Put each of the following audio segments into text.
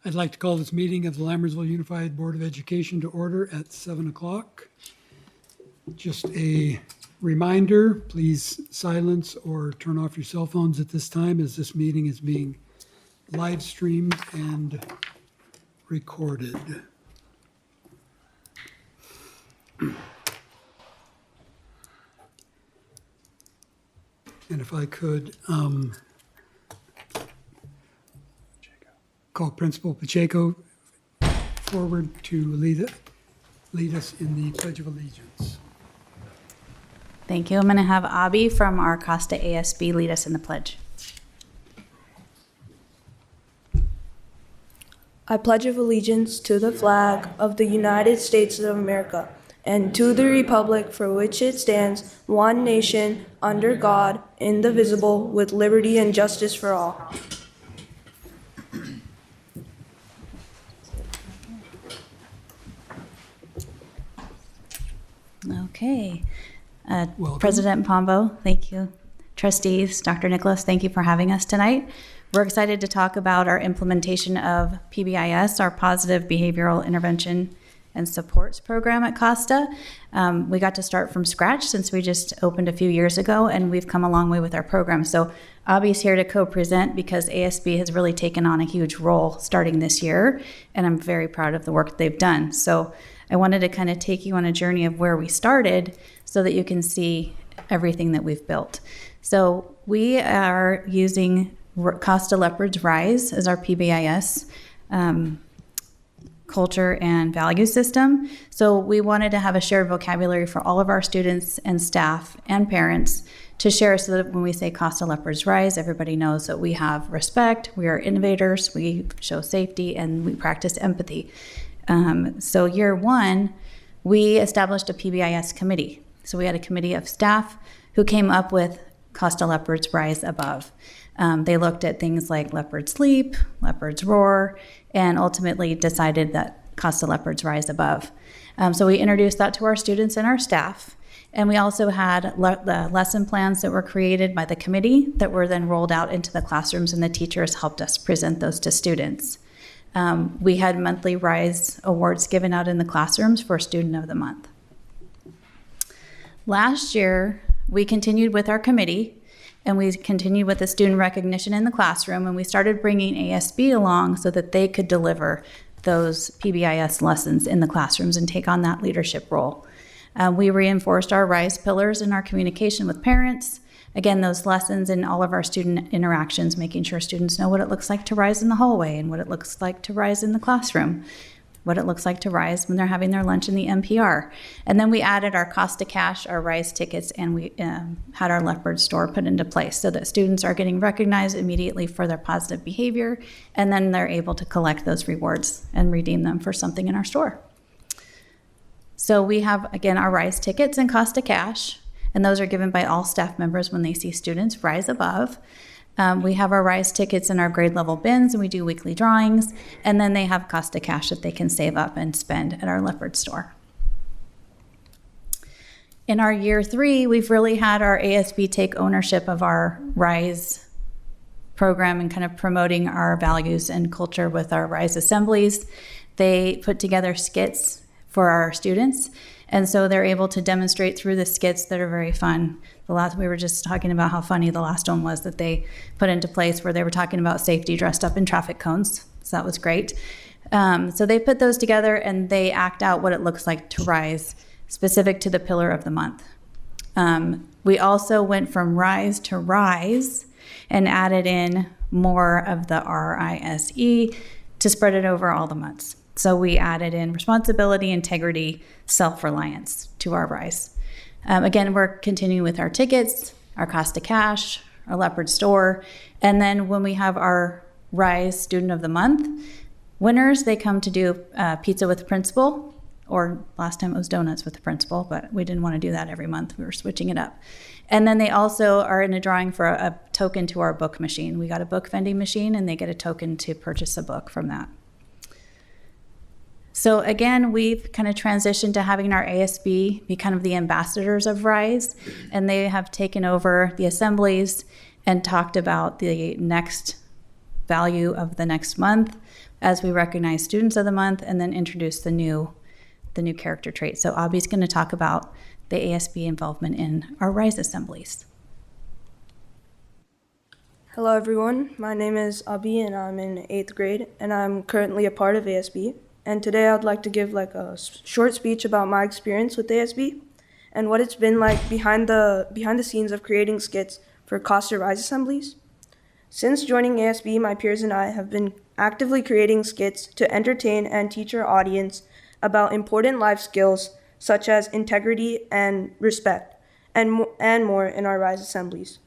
I'd like to call this meeting of the Lammersville Unified Board of Education to order at 7 o'clock. Just a reminder, please silence or turn off your cell phones at this time, as this meeting is being live streamed and recorded. And if I could call Principal Pacheco forward to lead us in the Pledge of Allegiance. Thank you. I'm going to have Abby from our Costa ASB lead us in the pledge. I pledge allegiance to the flag of the United States of America and to the republic for which it stands, one nation, under God, indivisible, with liberty and justice for all. Okay. Welcome. President Pombo, thank you. Trustees, Dr. Nicholas, thank you for having us tonight. We're excited to talk about our implementation of PBIS, our Positive Behavioral Intervention and Supports program at Costa. We got to start from scratch since we just opened a few years ago, and we've come a long way with our program. So Abby's here to co-present because ASB has really taken on a huge role starting this year, and I'm very proud of the work they've done. So I wanted to kind of take you on a journey of where we started so that you can see everything that we've built. So we are using Costa Leopard's Rise as our PBIS culture and value system. So we wanted to have a shared vocabulary for all of our students and staff and parents to share, so that when we say Costa Leopard's Rise, everybody knows that we have respect, we are innovators, we show safety, and we practice empathy. So year one, we established a PBIS committee. So we had a committee of staff who came up with Costa Leopard's Rise Above. They looked at things like leopard sleep, leopard's roar, and ultimately decided that Costa Leopard's Rise Above. So we introduced that to our students and our staff. And we also had the lesson plans that were created by the committee that were then rolled out into the classrooms, and the teachers helped us present those to students. We had monthly Rise awards given out in the classrooms for Student of the Month. Last year, we continued with our committee, and we continued with the student recognition in the classroom, and we started bringing ASB along so that they could deliver those PBIS lessons in the classrooms and take on that leadership role. We reinforced our Rise pillars in our communication with parents. Again, those lessons in all of our student interactions, making sure students know what it looks like to rise in the hallway and what it looks like to rise in the classroom, what it looks like to rise when they're having their lunch in the NPR. And then we added our Costa Cash, our Rise tickets, and we had our Leopard store put into place so that students are getting recognized immediately for their positive behavior, and then they're able to collect those rewards and redeem them for something in our store. So we have, again, our Rise tickets and Costa Cash, and those are given by all staff members when they see students rise above. We have our Rise tickets in our grade level bins, and we do weekly drawings, and then they have Costa Cash that they can save up and spend at our Leopard store. In our year three, we've really had our ASB take ownership of our Rise program and kind of promoting our values and culture with our Rise assemblies. They put together skits for our students, and so they're able to demonstrate through the skits that are very fun. We were just talking about how funny the last one was that they put into place, where they were talking about safety dressed up in traffic cones. So that was great. So they put those together and they act out what it looks like to rise, specific to the pillar of the month. We also went from Rise to Rise and added in more of the RISE to spread it over all the months. So we added in responsibility, integrity, self-reliance to our Rise. Again, we're continuing with our tickets, our Costa Cash, our Leopard store, and then when we have our Rise Student of the Month winners, they come to do pizza with the principal, or last time it was donuts with the principal, but we didn't want to do that every month. We were switching it up. And then they also are in a drawing for a token to our book machine. We got a book vending machine, and they get a token to purchase a book from that. So again, we've kind of transitioned to having our ASB be kind of the ambassadors of Rise, and they have taken over the assemblies and talked about the next value of the next month as we recognize Students of the Month, and then introduce the new character trait. So Abby's going to talk about the ASB involvement in our RISE assemblies. Hello everyone, my name is Abi and I'm in 8th grade and I'm currently a part of ASB. And today I'd like to give like a short speech about my experience with ASB and what it's been like behind the scenes of creating skits for Costa RISE assemblies. Since joining ASB, my peers and I have been actively creating skits to entertain and teach our audience about important life skills such as integrity and respect, and more in our RISE assemblies.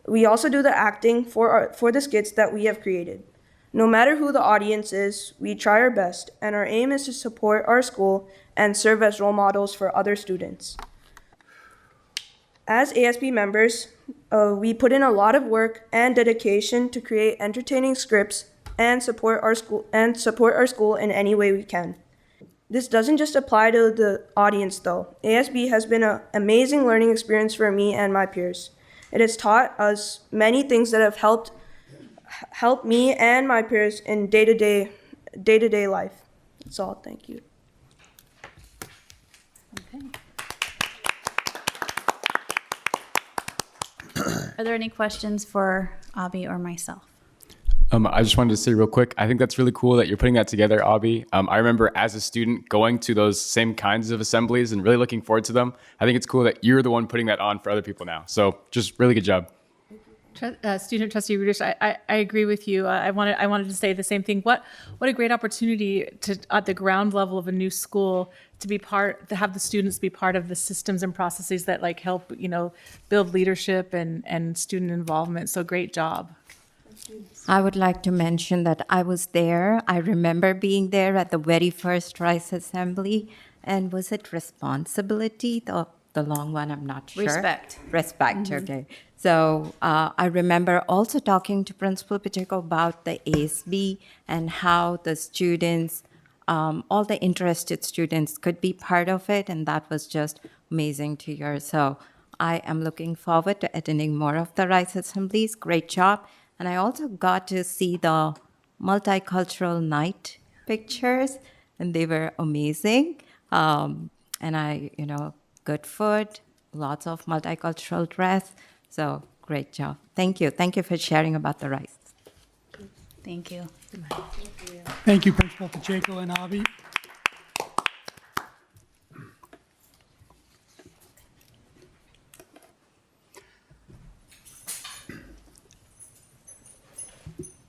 We also do the acting for the skits that we have created. No matter who the audience is, we try our best, and our aim is to support our school and serve as role models for other students. As ASB members, we put in a lot of work and dedication to create entertaining scripts and support our school in any way we can. This doesn't just apply to the audience though. ASB has been an amazing learning experience for me and my peers. It has taught us many things that have helped me and my peers in day-to-day life. That's all, thank you. Okay. Are there any questions for Abby or myself? I just wanted to say real quick, I think that's really cool that you're putting that together, Abby. I remember as a student going to those same kinds of assemblies and really looking forward to them. I think it's cool that you're the one putting that on for other people now. So just really good job. Student Trustee Rudish, I agree with you. I wanted to say the same thing. What a great opportunity to, at the ground level of a new school, to have the students be part of the systems and processes that like help, build leadership and student involvement. So great job. I would like to mention that I was there. I remember being there at the very first RISE assembly. And was it responsibility? The long one, I'm not sure. Respect. Respect, okay. So I remember also talking to Principal Pacheco about the ASB and how the students, all the interested students could be part of it. And that was just amazing to hear. So I am looking forward to attending more of the RISE assemblies. Great job. And I also got to see the multicultural night pictures, and they were amazing. And good food, lots of multicultural dress. So great job. Thank you. Thank you for sharing about the RISE. Thank you. Thank you, Principal Pacheco and Avi.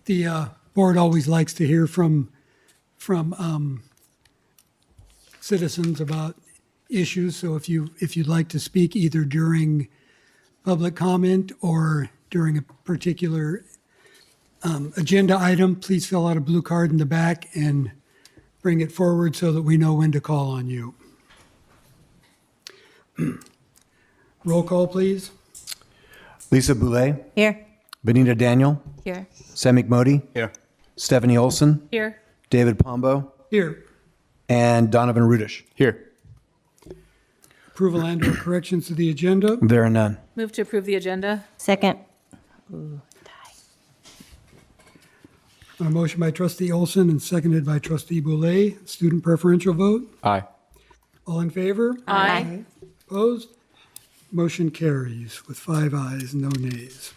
The board always likes to hear from citizens about issues. So if you'd like to speak either during public comment or during a particular agenda item, please fill out a blue card in the back and bring it forward so that we know when to call on you. Roll call, please. Lisa Boulay, Here. Benita Daniel, Here. Samik Modi, Here. Stephanie Olson, Here. David Pombo, Here. and Donovan Rudish. Here. Approval and/or corrections to the agenda. There are none. Move to approve the agenda. Second. A motion by Trustee Olson and seconded by Trustee Boulay. Student preferential vote. Aye. All in favor? Aye. Opposed? Motion carries with 5 ayes, no nays.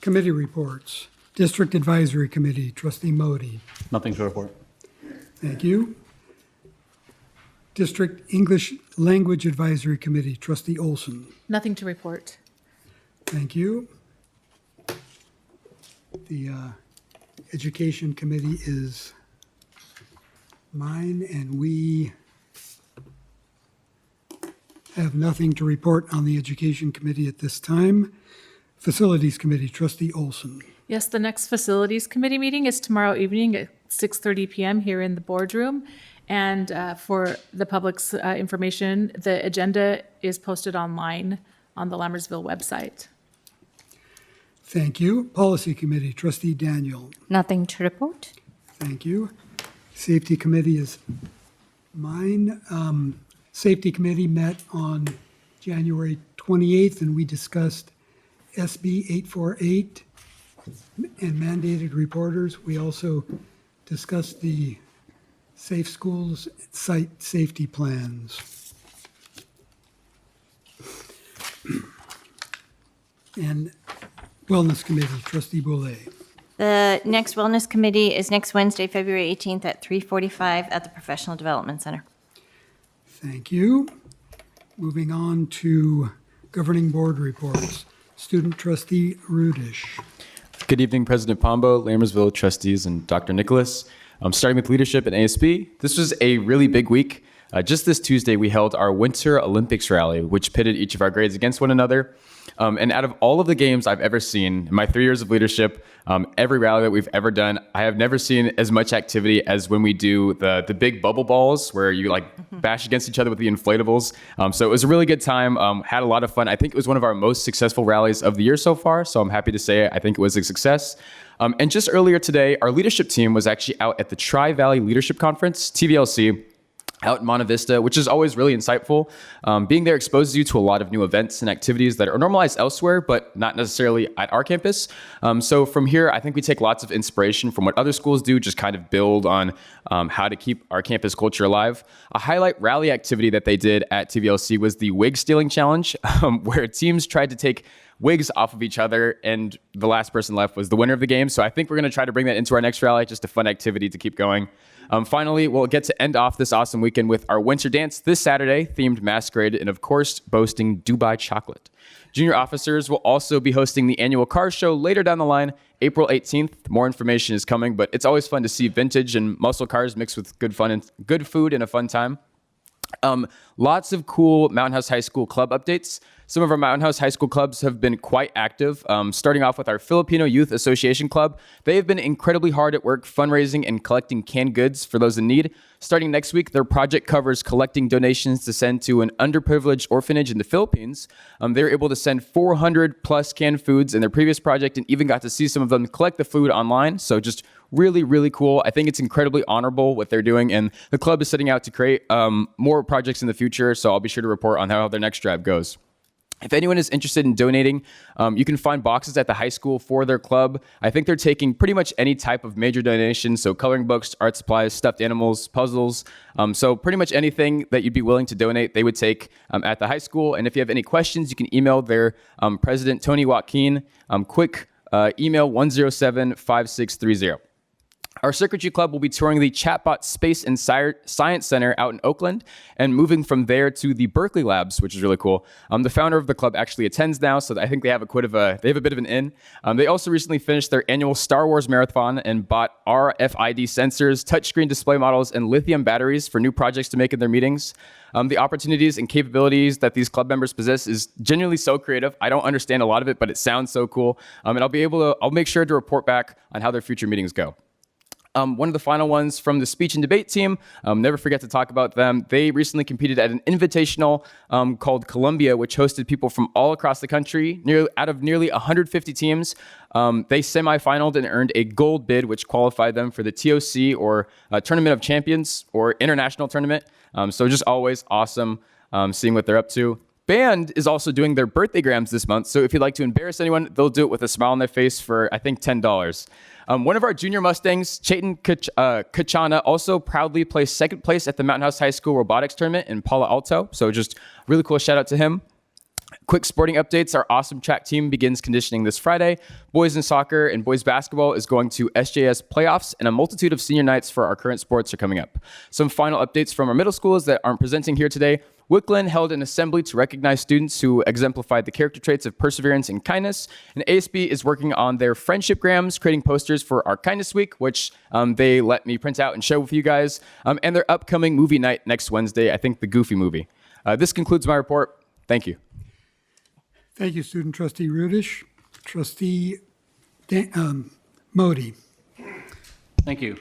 Committee reports. District Advisory Committee, Trustee Modi. Nothing to report. Thank you. District English Language Advisory Committee, Trustee Olson. Nothing to report. Thank you. The Education Committee is mine, and we have nothing to report on the Education Committee at this time. Facilities Committee, Trustee Olson. Yes, the next Facilities Committee meeting is tomorrow evening at 6:30 p.m. here in the boardroom. And for the public's information, the agenda is posted online on the Lammersville website. Thank you. Policy Committee, Trustee Daniel. Nothing to report. Thank you. Safety Committee is mine. Safety Committee met on January 28th, and we discussed SB 848 and mandated reporters. We also discussed the Safe Schools site safety plans. And Wellness Committee, Trustee Boulay. The next Wellness Committee is next Wednesday, February 18th at 3:45 at the Professional Development Center. Thank you. Moving on to Governing Board reports. Student Trustee Rudish. Good evening, President Pombo, Lammersville trustees, and Dr. Nicholas. Starting with leadership at ASB, this was a really big week. Just this Tuesday, we held our Winter Olympics rally, which pitted each of our grades against one another. And out of all of the games I've ever seen in my 3 years of leadership, every rally that we've ever done, I have never seen as much activity as when we do the big bubble balls where you like bash against each other with the inflatables. So it was a really good time, had a lot of fun. I think it was one of our most successful rallies of the year so far. So I'm happy to say I think it was a success. And just earlier today, our leadership team was actually out at the Tri-Valley Leadership Conference, TVLC, out in Monte Vista, which is always really insightful. Being there exposes you to a lot of new events and activities that are normalized elsewhere, but not necessarily at our campus. So from here, I think we take lots of inspiration from what other schools do, just kind of build on how to keep our campus culture alive. A highlight rally activity that they did at TVLC was the wig stealing challenge, where teams tried to take wigs off of each other, and the last person left was the winner of the game. So I think we're going to try to bring that into our next rally, just a fun activity to keep going. Finally, we'll get to end off this awesome weekend with our winter dance this Saturday, themed masquerade, and of course, boasting Dubai chocolate. Junior officers will also be hosting the annual car show later down the line, April 18th. More information is coming, but it's always fun to see vintage and muscle cars mixed with good fun and good food and a fun time. Lots of cool Mountain House High School club updates. Some of our Mountain House High School clubs have been quite active, starting off with our Filipino Youth Association Club. They have been incredibly hard at work fundraising and collecting canned goods for those in need. Starting next week, their project covers collecting donations to send to an underprivileged orphanage in the Philippines. They were able to send 400 plus canned foods in their previous project and even got to see some of them collect the food online. So just really, really cool. I think it's incredibly honorable what they're doing, and the club is setting out to create more projects in the future. So I'll be sure to report on how their next drive goes. If anyone is interested in donating, you can find boxes at the high school for their club. I think they're taking pretty much any type of major donation, so coloring books, art supplies, stuffed animals, puzzles. So pretty much anything that you'd be willing to donate, they would take at the high school. And if you have any questions, you can email their president, Tony Joaquin, quick email 107-5630. Our Circuitry Club will be touring the Chatbot Space and Science Center out in Oakland and moving from there to the Berkeley Labs, which is really cool. The founder of the club actually attends now, so I think they have a bit of an in. They also recently finished their annual Star Wars marathon and bought RFID sensors, touchscreen display models, and lithium batteries for new projects to make in their meetings. The opportunities and capabilities that these club members possess is genuinely so creative. I don't understand a lot of it, but it sounds so cool. And I'll make sure to report back on how their future meetings go. One of the final ones from the speech and debate team, never forget to talk about them. They recently competed at an invitational called Columbia, which hosted people from all across the country. Out of nearly 150 teams, they semifinaled and earned a gold bid, which qualified them for the TOC, or Tournament of Champions, or International Tournament. So just always awesome seeing what they're up to. Band is also doing their birthday grams this month, so if you'd like to embarrass anyone, they'll do it with a smile on their face for, I think, $10. One of our junior Mustangs, Chayton Kachana, also proudly placed second place at the Mountain House High School Robotics Tournament in Palo Alto, so just really cool shout out to him. Quick sporting updates. Our awesome track team begins conditioning this Friday. Boys in soccer and boys basketball is going to SJS playoffs, and a multitude of senior nights for our current sports are coming up. Some final updates from our middle schools that aren't presenting here today. Wickland held an assembly to recognize students who exemplified the character traits of perseverance and kindness. And ASB is working on their friendship grams, creating posters for our Kindness Week, which they let me print out and show with you guys, and their upcoming movie night next Wednesday, I think the Goofy movie. This concludes my report. Thank you. Thank you, Student Trustee Rudish. Trustee Modi. Thank you.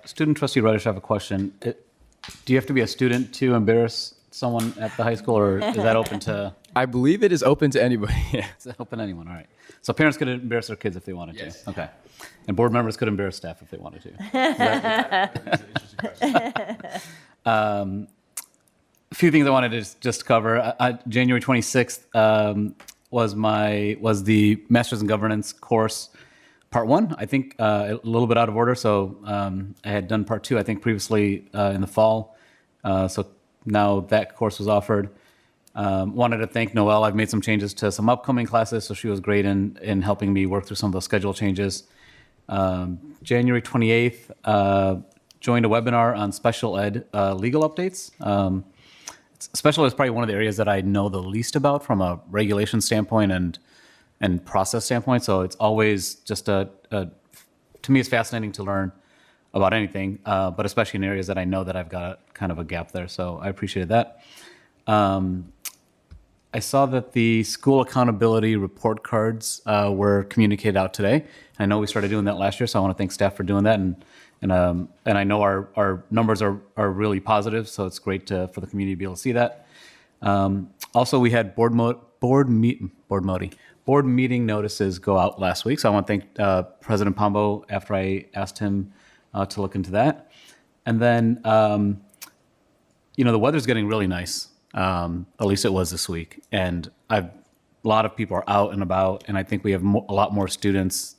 Student Trustee Reddish, I have a question. Do you have to be a student to embarrass someone at the high school, or is that open to? I believe it is open to anybody. Yeah. Is that open to anyone? All right. So parents could embarrass their kids if they wanted Yes. to. Okay. And board members could embarrass staff if they wanted to. A few things I wanted to just cover. January 26th, was the Masters in Governance course, part one. I think a little bit out of order. So I had done part two, I think, previously in the fall. So now that course was offered. Wanted to thank Noelle. I've made some changes to some upcoming classes, so she was great in helping me work through some of those schedule changes. January 28th, joined a webinar on special ed legal updates. Special ed is probably one of the areas that I know the least about from a regulation standpoint and process standpoint. So it's always just to me, it's fascinating to learn about anything, but especially in areas that I know that I've got kind of a gap there. So I appreciated that. I saw that the school accountability report cards were communicated out today. I know we started doing that last year, so I want to thank staff for doing that. And I know our numbers are really positive, so it's great for the community to be able to see that. Also, we had board meeting notices go out last week, so I want to thank President Pombo after I asked him to look into that. And then, the weather's getting really nice. At least it was this week, and a lot of people are out and about, and I think we have a lot more students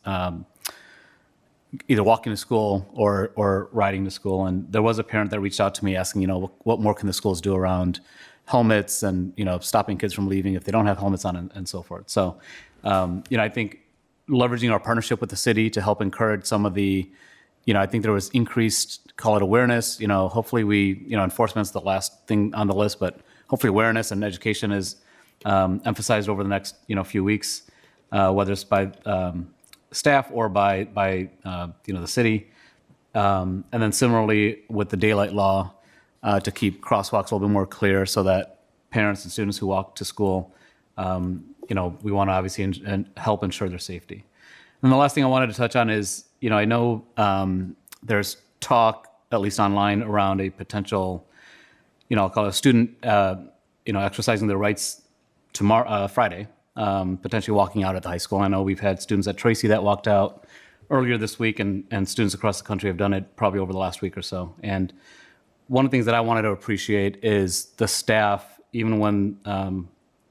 either walking to school or riding to school. And there was a parent that reached out to me asking, what more can the schools do around helmets and stopping kids from leaving if they don't have helmets on and so forth. So I think leveraging our partnership with the city to help encourage some of the I think there was increased, call it awareness. Hopefully enforcement's the last thing on the list, but hopefully awareness and education is emphasized over the next, few weeks, whether it's by staff or by the city. And then similarly with the daylight law, to keep crosswalks a little bit more clear so that parents and students who walk to school, we want to obviously help ensure their safety. And the last thing I wanted to touch on is, I know there's talk, at least online, around a potential, I'll call it a student, exercising their rights tomorrow, Friday, potentially walking out at the high school. I know we've had students at Tracy that walked out earlier this week, and students across the country have done it probably over the last week or so. And one of the things that I wanted to appreciate is the staff, even when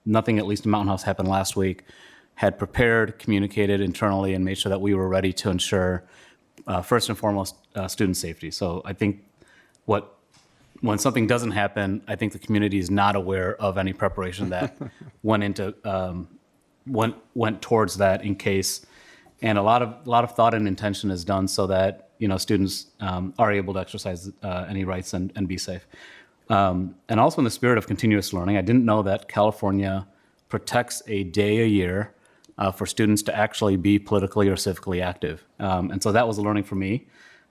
nothing, at least in Mountain House, happened last week, had prepared, communicated internally, and made sure that we were ready to ensure, first and foremost, student safety. So I think when something doesn't happen, I think the community is not aware of any preparation that went towards that in case, and a lot of thought and intention is done so that students are able to exercise any rights and be safe. And also in the spirit of continuous learning, I didn't know that California protects a day a year for students to actually be politically or civically active. And so that was a learning for me.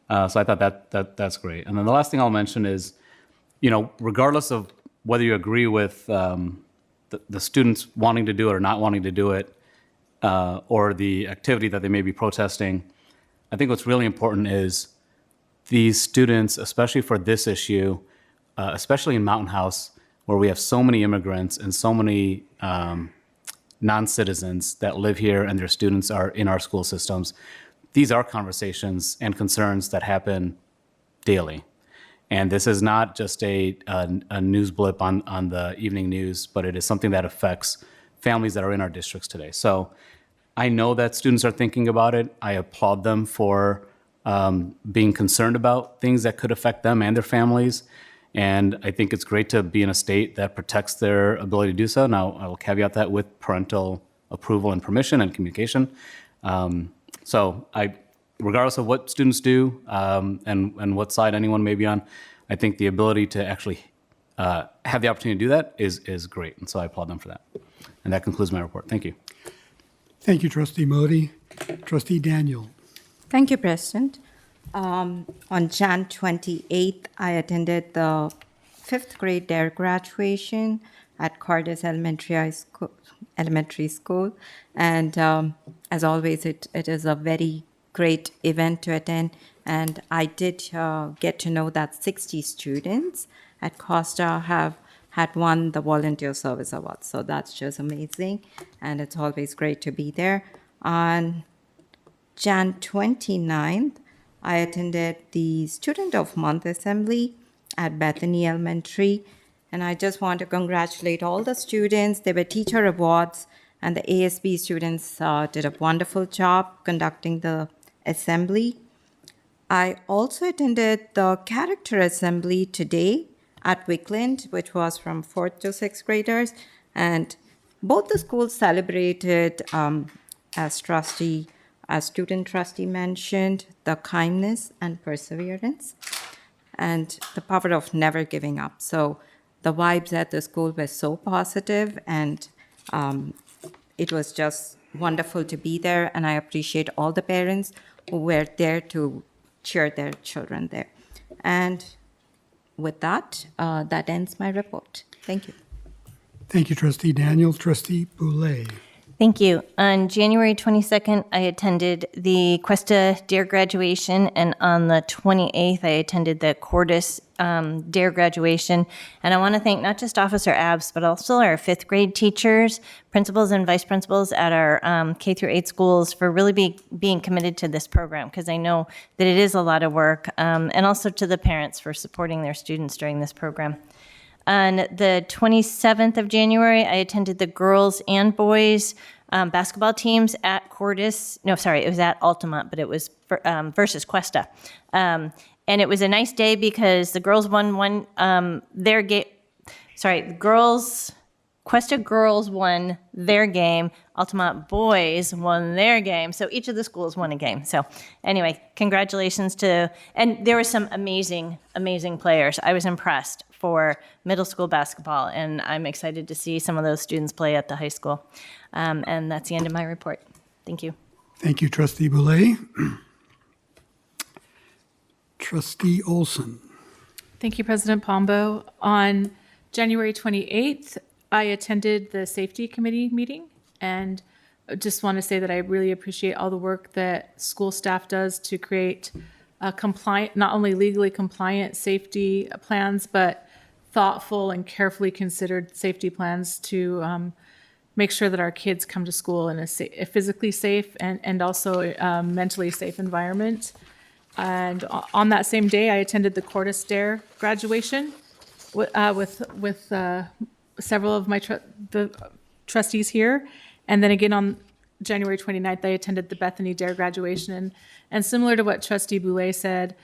So I thought that's great. And then the last thing I'll mention is, regardless of whether you agree with the students wanting to do it or not wanting to do it, or the activity that they may be protesting, I think what's really important is these students, especially for this issue, especially in Mountain House, where we have so many immigrants and so many non-citizens that live here and their students are in our school systems, these are conversations and concerns that happen daily. And this is not just a news blip on the evening news, but it is something that affects families that are in our districts today. So I know that students are thinking about it. I applaud them for being concerned about things that could affect them and their families. And I think it's great to be in a state that protects their ability to do so. Now, I will caveat that with parental approval and permission and communication. So regardless of what students do and what side anyone may be on, I think the ability to actually have the opportunity to do that is great. And so I applaud them for that. And that concludes my report. Thank you. Thank you, Trustee Modi. Trustee Daniel. Thank you, President. On Jan 28th, I attended the 5th grade DARE graduation at Cordis Elementary School. And as always, it is a very great event to attend. And I did get to know that 60 students at Costa had won the Volunteer Service Award. So that's just amazing. And it's always great to be there. On Jan 29th, I attended the Student of Month Assembly at Bethany Elementary. And I just want to congratulate all the students. There were teacher awards, and the ASB students did a wonderful job conducting the assembly. I also attended the character assembly today at Wickland, which was from 4th to 6th graders, and both the schools celebrated, as student trustee mentioned, the kindness and perseverance and the power of never giving up. So the vibes at the school were so positive, and it was just wonderful to be there, and I appreciate all the parents who were there to cheer their children there. And with that, that ends my report. Thank you. Thank you, Trustee Daniel. Trustee Boulay. Thank you. On January 22nd, I attended the Cuesta DARE graduation, and on the 28th, I attended the Cordis DARE graduation. And I want to thank not just Officer Abs, but also our 5th grade teachers, principals, and vice principals at our K through 8 schools for really being committed to this program, because I know that it is a lot of work, and also to the parents for supporting their students during this program. On the 27th of January, I attended the girls and boys basketball teams at Cordis. No, sorry, it was at Altamont, but it was versus Cuesta. And it was a nice day because the girls won their game. Sorry, Cuesta girls won their game. Altamont boys won their game. So each of the schools won a game. So anyway, congratulations and there were some amazing, amazing players. I was impressed for middle school basketball, and I'm excited to see some of those students play at the high school. And that's the end of my report. Thank you. Thank you, Trustee Boulay. Trustee Olson. Thank you, President Pombo. On January 28th, I attended the Safety Committee meeting, and I just want to say that I really appreciate all the work that school staff does to create compliant, not only legally compliant safety plans, but thoughtful and carefully considered safety plans to make sure that our kids come to school in a physically safe and also mentally safe environment. And on that same day, I attended the Cordis DARE graduation with several of my the trustees here. And then again on January 29th, I attended the Bethany DARE graduation. And similar to what Trustee Boulay said,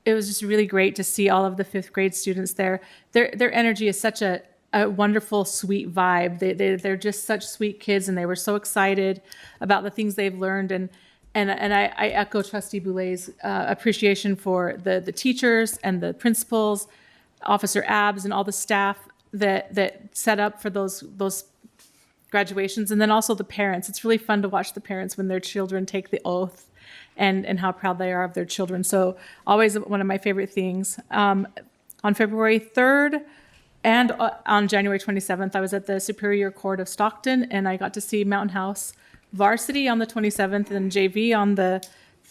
it was just really great to see all of the 5th grade students there. Their energy is such a wonderful, sweet vibe. They're just such sweet kids, and they were so excited about the things they've learned. And I echo Trustee Boulay's appreciation for the teachers and the principals, Officer Abs, and all the staff that set up for those graduations, and then also the parents. It's really fun to watch the parents when their children take the oath and how proud they are of their children. So always one of my favorite things. On February 3rd and on January 27th, I was at the Superior Court of Stockton, and I got to see Mountain House varsity on the 27th and JV on the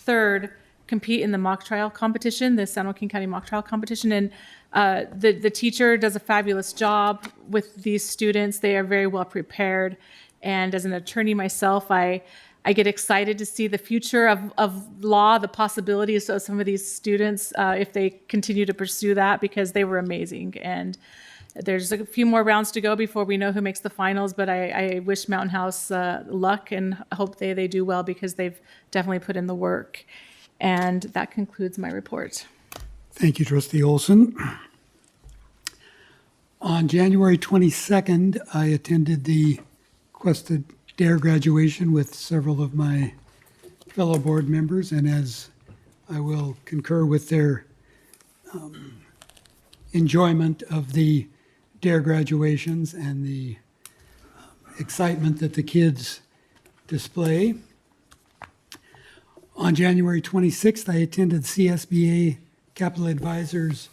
3rd compete in the mock trial competition, the San Joaquin County mock trial competition. And the teacher does a fabulous job with these students. They are very well prepared. And as an attorney myself, I get excited to see the future of law, the possibilities of some of these students if they continue to pursue that, because they were amazing. And there's a few more rounds to go before we know who makes the finals, but I wish Mountain House luck and hope they do well, because they've definitely put in the work. And that concludes my report. Thank you, Trustee Olson. On January 22nd, I attended the Cuesta DARE graduation with several of my fellow board members, and as I will concur with their enjoyment of the DARE graduations and the excitement that the kids display. On January 26th, I attended CSBA Capital Advisors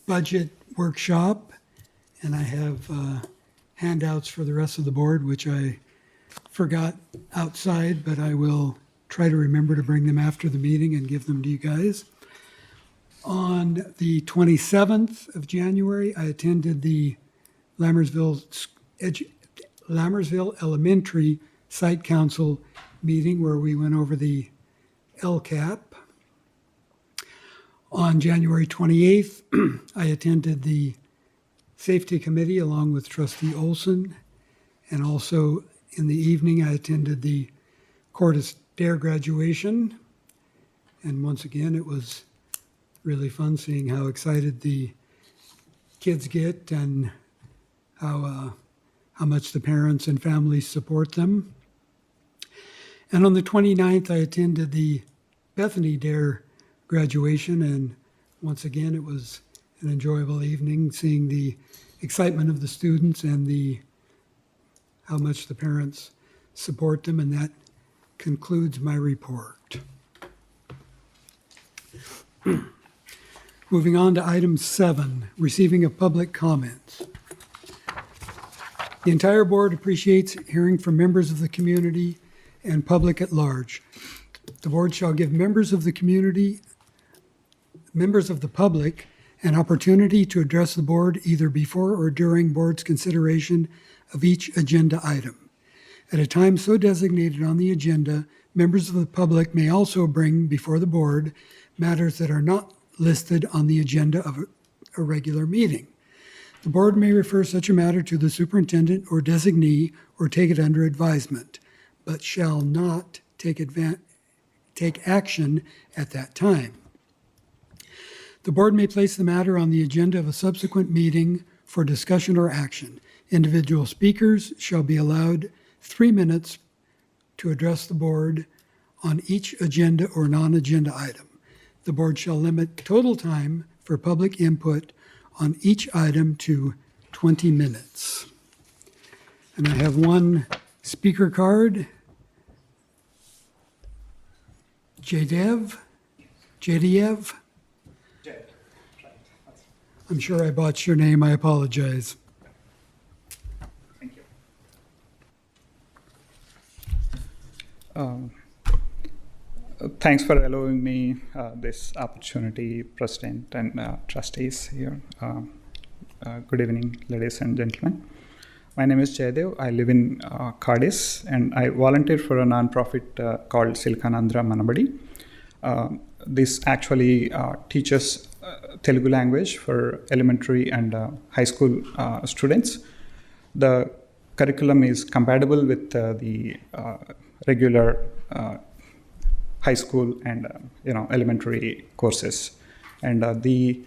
Budget Workshop, and I have handouts for the rest of the board, which I forgot outside, but I will try to remember to bring them after the meeting and give them to you guys. On the 27th of January, I attended the Lammersville Elementary Site Council meeting, where we went over the LCAP. On January 28th, I attended the Safety Committee along with Trustee Olson, and also In the evening, I attended the Cordis Dare graduation. And once again, it was really fun seeing how excited the kids get and how much the parents and families support them. And on the 29th, I attended the Bethany Dare graduation. And once again, it was an enjoyable evening seeing the excitement of the students and how much the parents support them. And that concludes my report. Moving on to item 7, receiving of public comments. The entire board appreciates hearing from members of the community and public at large. The board shall give members of the public, an opportunity to address the board either before or during board's consideration of each agenda item. At a time so designated on the agenda, members of the public may also bring before the board matters that are not listed on the agenda of a regular meeting. The board may refer such a matter to the superintendent or designee or take it under advisement, but shall not take action at that time. The board may place the matter on the agenda of a subsequent meeting for discussion or action. Individual speakers shall be allowed 3 minutes to address the board on each agenda or non-agenda item. The board shall limit total time for public input on each item to 20 minutes. And I have one speaker card. Jadiev? I'm sure I botched your name. I apologize. Thank you. Thanks for allowing me this opportunity, President and trustees here. Good evening, ladies and gentlemen. My name is Jaydev. I live in Cardis, and I volunteer for a nonprofit called Silkanandra Manabadi. This actually teaches Telugu language for elementary and high school students. The curriculum is compatible with the regular high school and elementary courses, and the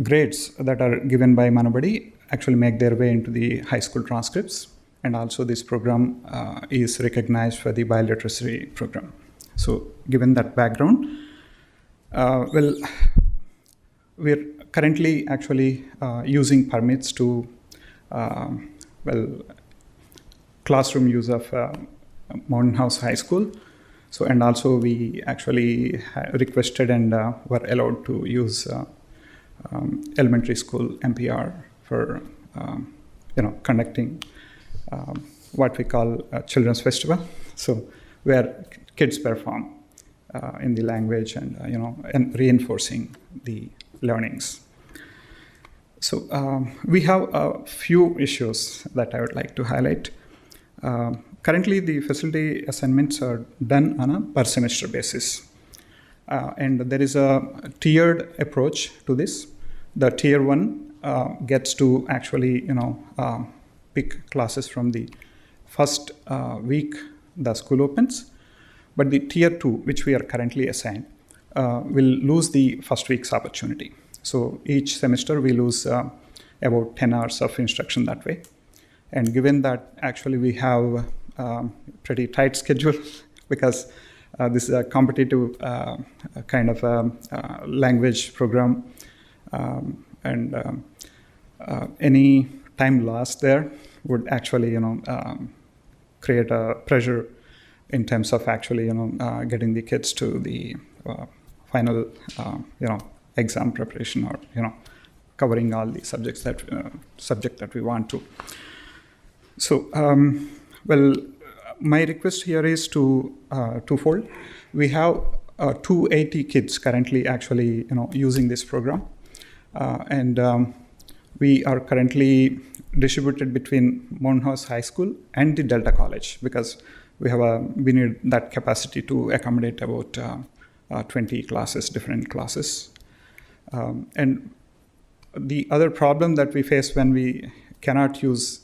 grades that are given by Manabadi actually make their way into the high school transcripts, and also this program is recognized for the biliteracy program. So given that background, we're currently actually using permits to classroom use of Mountain House High School. So, and also we actually requested and were allowed to use elementary school MPR for conducting what we call a children's festival. So where kids perform in the language and reinforcing the learnings. So we have a few issues that I would like to highlight. Currently, the facility assignments are done on a per semester basis. And there is a tiered approach to this. The tier 1 gets to actually, pick classes from the first week the school opens. But the tier 2, which we are currently assigned, will lose the first week's opportunity. So each semester we lose about 10 hours of instruction that way. And given that actually we have pretty tight schedule because this is a competitive kind of language program, and any time lost there would actually create a pressure in terms of actually getting the kids to the final exam preparation or covering all the subject that we want to. So my request here is twofold. We have 280 kids currently actually using this program, and we are currently distributed between Mountain House High School and the Delta College because we need that capacity to accommodate about 20 classes, different classes. And the other problem that we face when we cannot use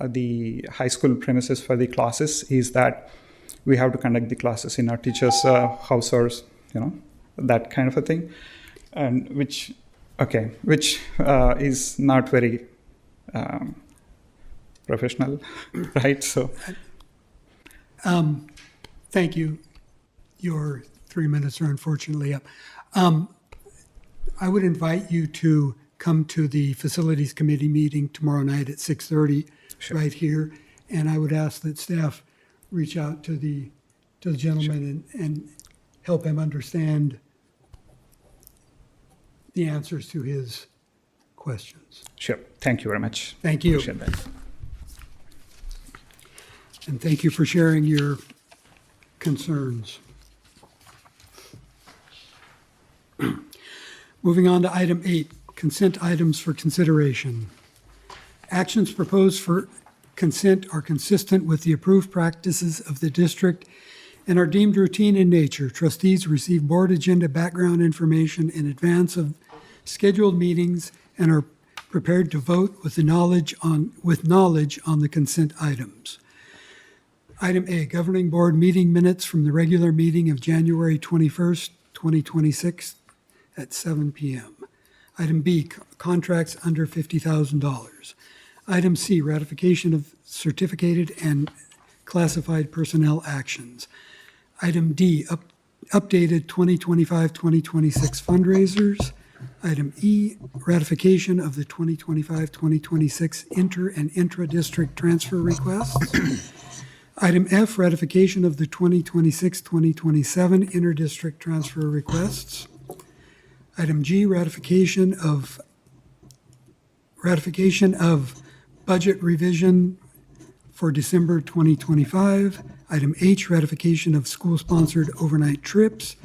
the high school premises for the classes is that we have to conduct the classes in our teachers' house or, that kind of a thing, and which is not very professional, right? So, Thank you. Your 3 minutes are unfortunately up. I would invite you to come to the Facilities Committee meeting tomorrow night at 6:30 right here. And I would ask that staff reach out to the gentleman and help him understand the answers to his questions. sure. Thank you very much. Thank you. Appreciate that. And thank you for sharing your concerns. Moving on to item 8, consent items for consideration. Actions proposed for consent are consistent with the approved practices of the district and are deemed routine in nature. Trustees receive board agenda background information in advance of scheduled meetings and are prepared to vote with knowledge on the consent items. Item A, Governing Board meeting minutes from the regular meeting of January 21st, 2026 at 7 p.m. Item B, contracts under $50,000. Item C, ratification of certificated and classified personnel actions. Item D, updated 2025-2026 fundraisers. Item E, ratification of the 2025-2026 inter and intra-district transfer requests. Item F, ratification of the 2026-2027 inter-district transfer requests. Item G, ratification of budget revision for December 2025. Item H, ratification of school-sponsored overnight trips.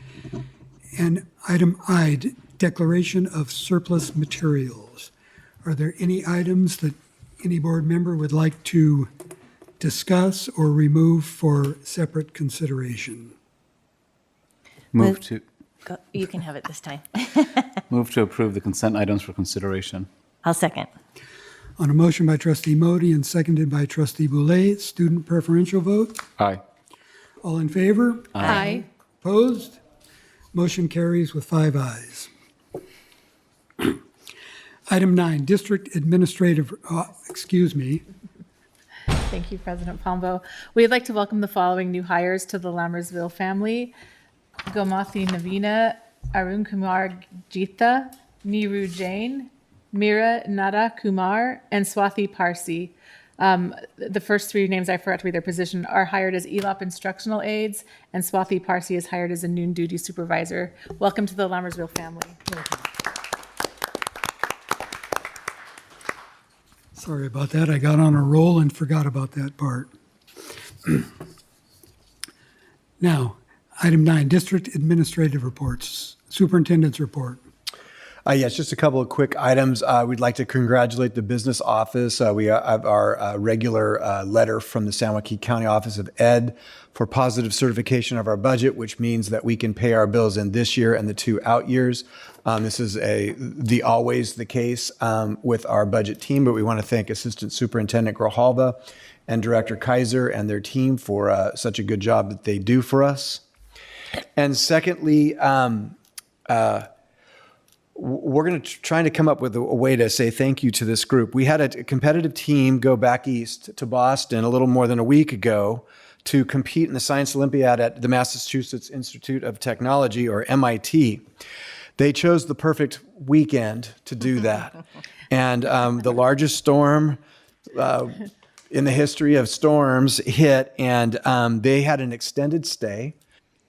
And item I, declaration of surplus materials. Are there any items that any board member would like to discuss or remove for separate consideration? Move to You can have it this time. move to approve the consent items for consideration. I'll second. On a motion by trustee Modi and seconded by trustee Boulay, student preferential vote. Aye. All in favor? Aye. Opposed? Motion carries with 5 ayes. Item 9, district administrative, Thank you, President Pombo. We'd like to welcome the following new hires to the Lammersville family. Gomathi Navina, Arun Kumar Jitha, Niru Jain, Mira Nada Kumar, and Swathi Parsi. The first 3 names I forgot to read their position are hired as ELOP instructional aides, and Swathi Parsi is hired as a noon duty supervisor. Welcome to the Lammersville family. Sorry about that. I got on a roll and forgot about that part. Now, item 9, district administrative reports, superintendent's report. Yes, just a couple of quick items. We'd like to congratulate the business office. We have our regular letter from the San Joaquin County Office of Ed for positive certification of our budget, which means that we can pay our bills in this year and the 2 out years. This is always the case with our budget team, but we want to thank Assistant Superintendent Grijalva and Director Kaiser and their team for such a good job that they do for us. And secondly, we're going to try to come up with a way to say thank you to this group. We had a competitive team go back east to Boston a little more than a week ago to compete in the Science Olympiad at the Massachusetts Institute of Technology, or MIT. They chose the perfect weekend to do that. And the largest storm in the history of storms hit, and they had an extended stay.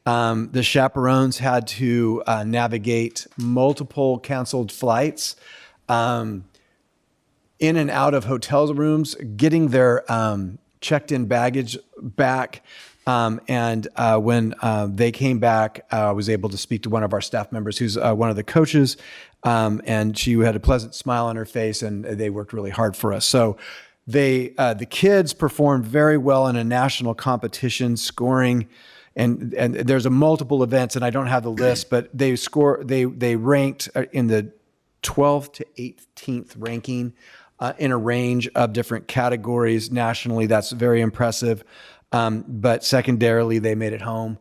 The chaperones had to navigate multiple canceled flights, in and out of hotel rooms, getting their checked-in baggage back. And when they came back, I was able to speak to one of our staff members who's one of the coaches, and she had a pleasant smile on her face, and they worked really hard for us. So the kids performed very well in a national competition, scoring. And there's a multiple events, and I don't have the list, but they ranked in the 12th to 18th ranking in a range of different categories nationally. That's very impressive. But secondarily, they made it home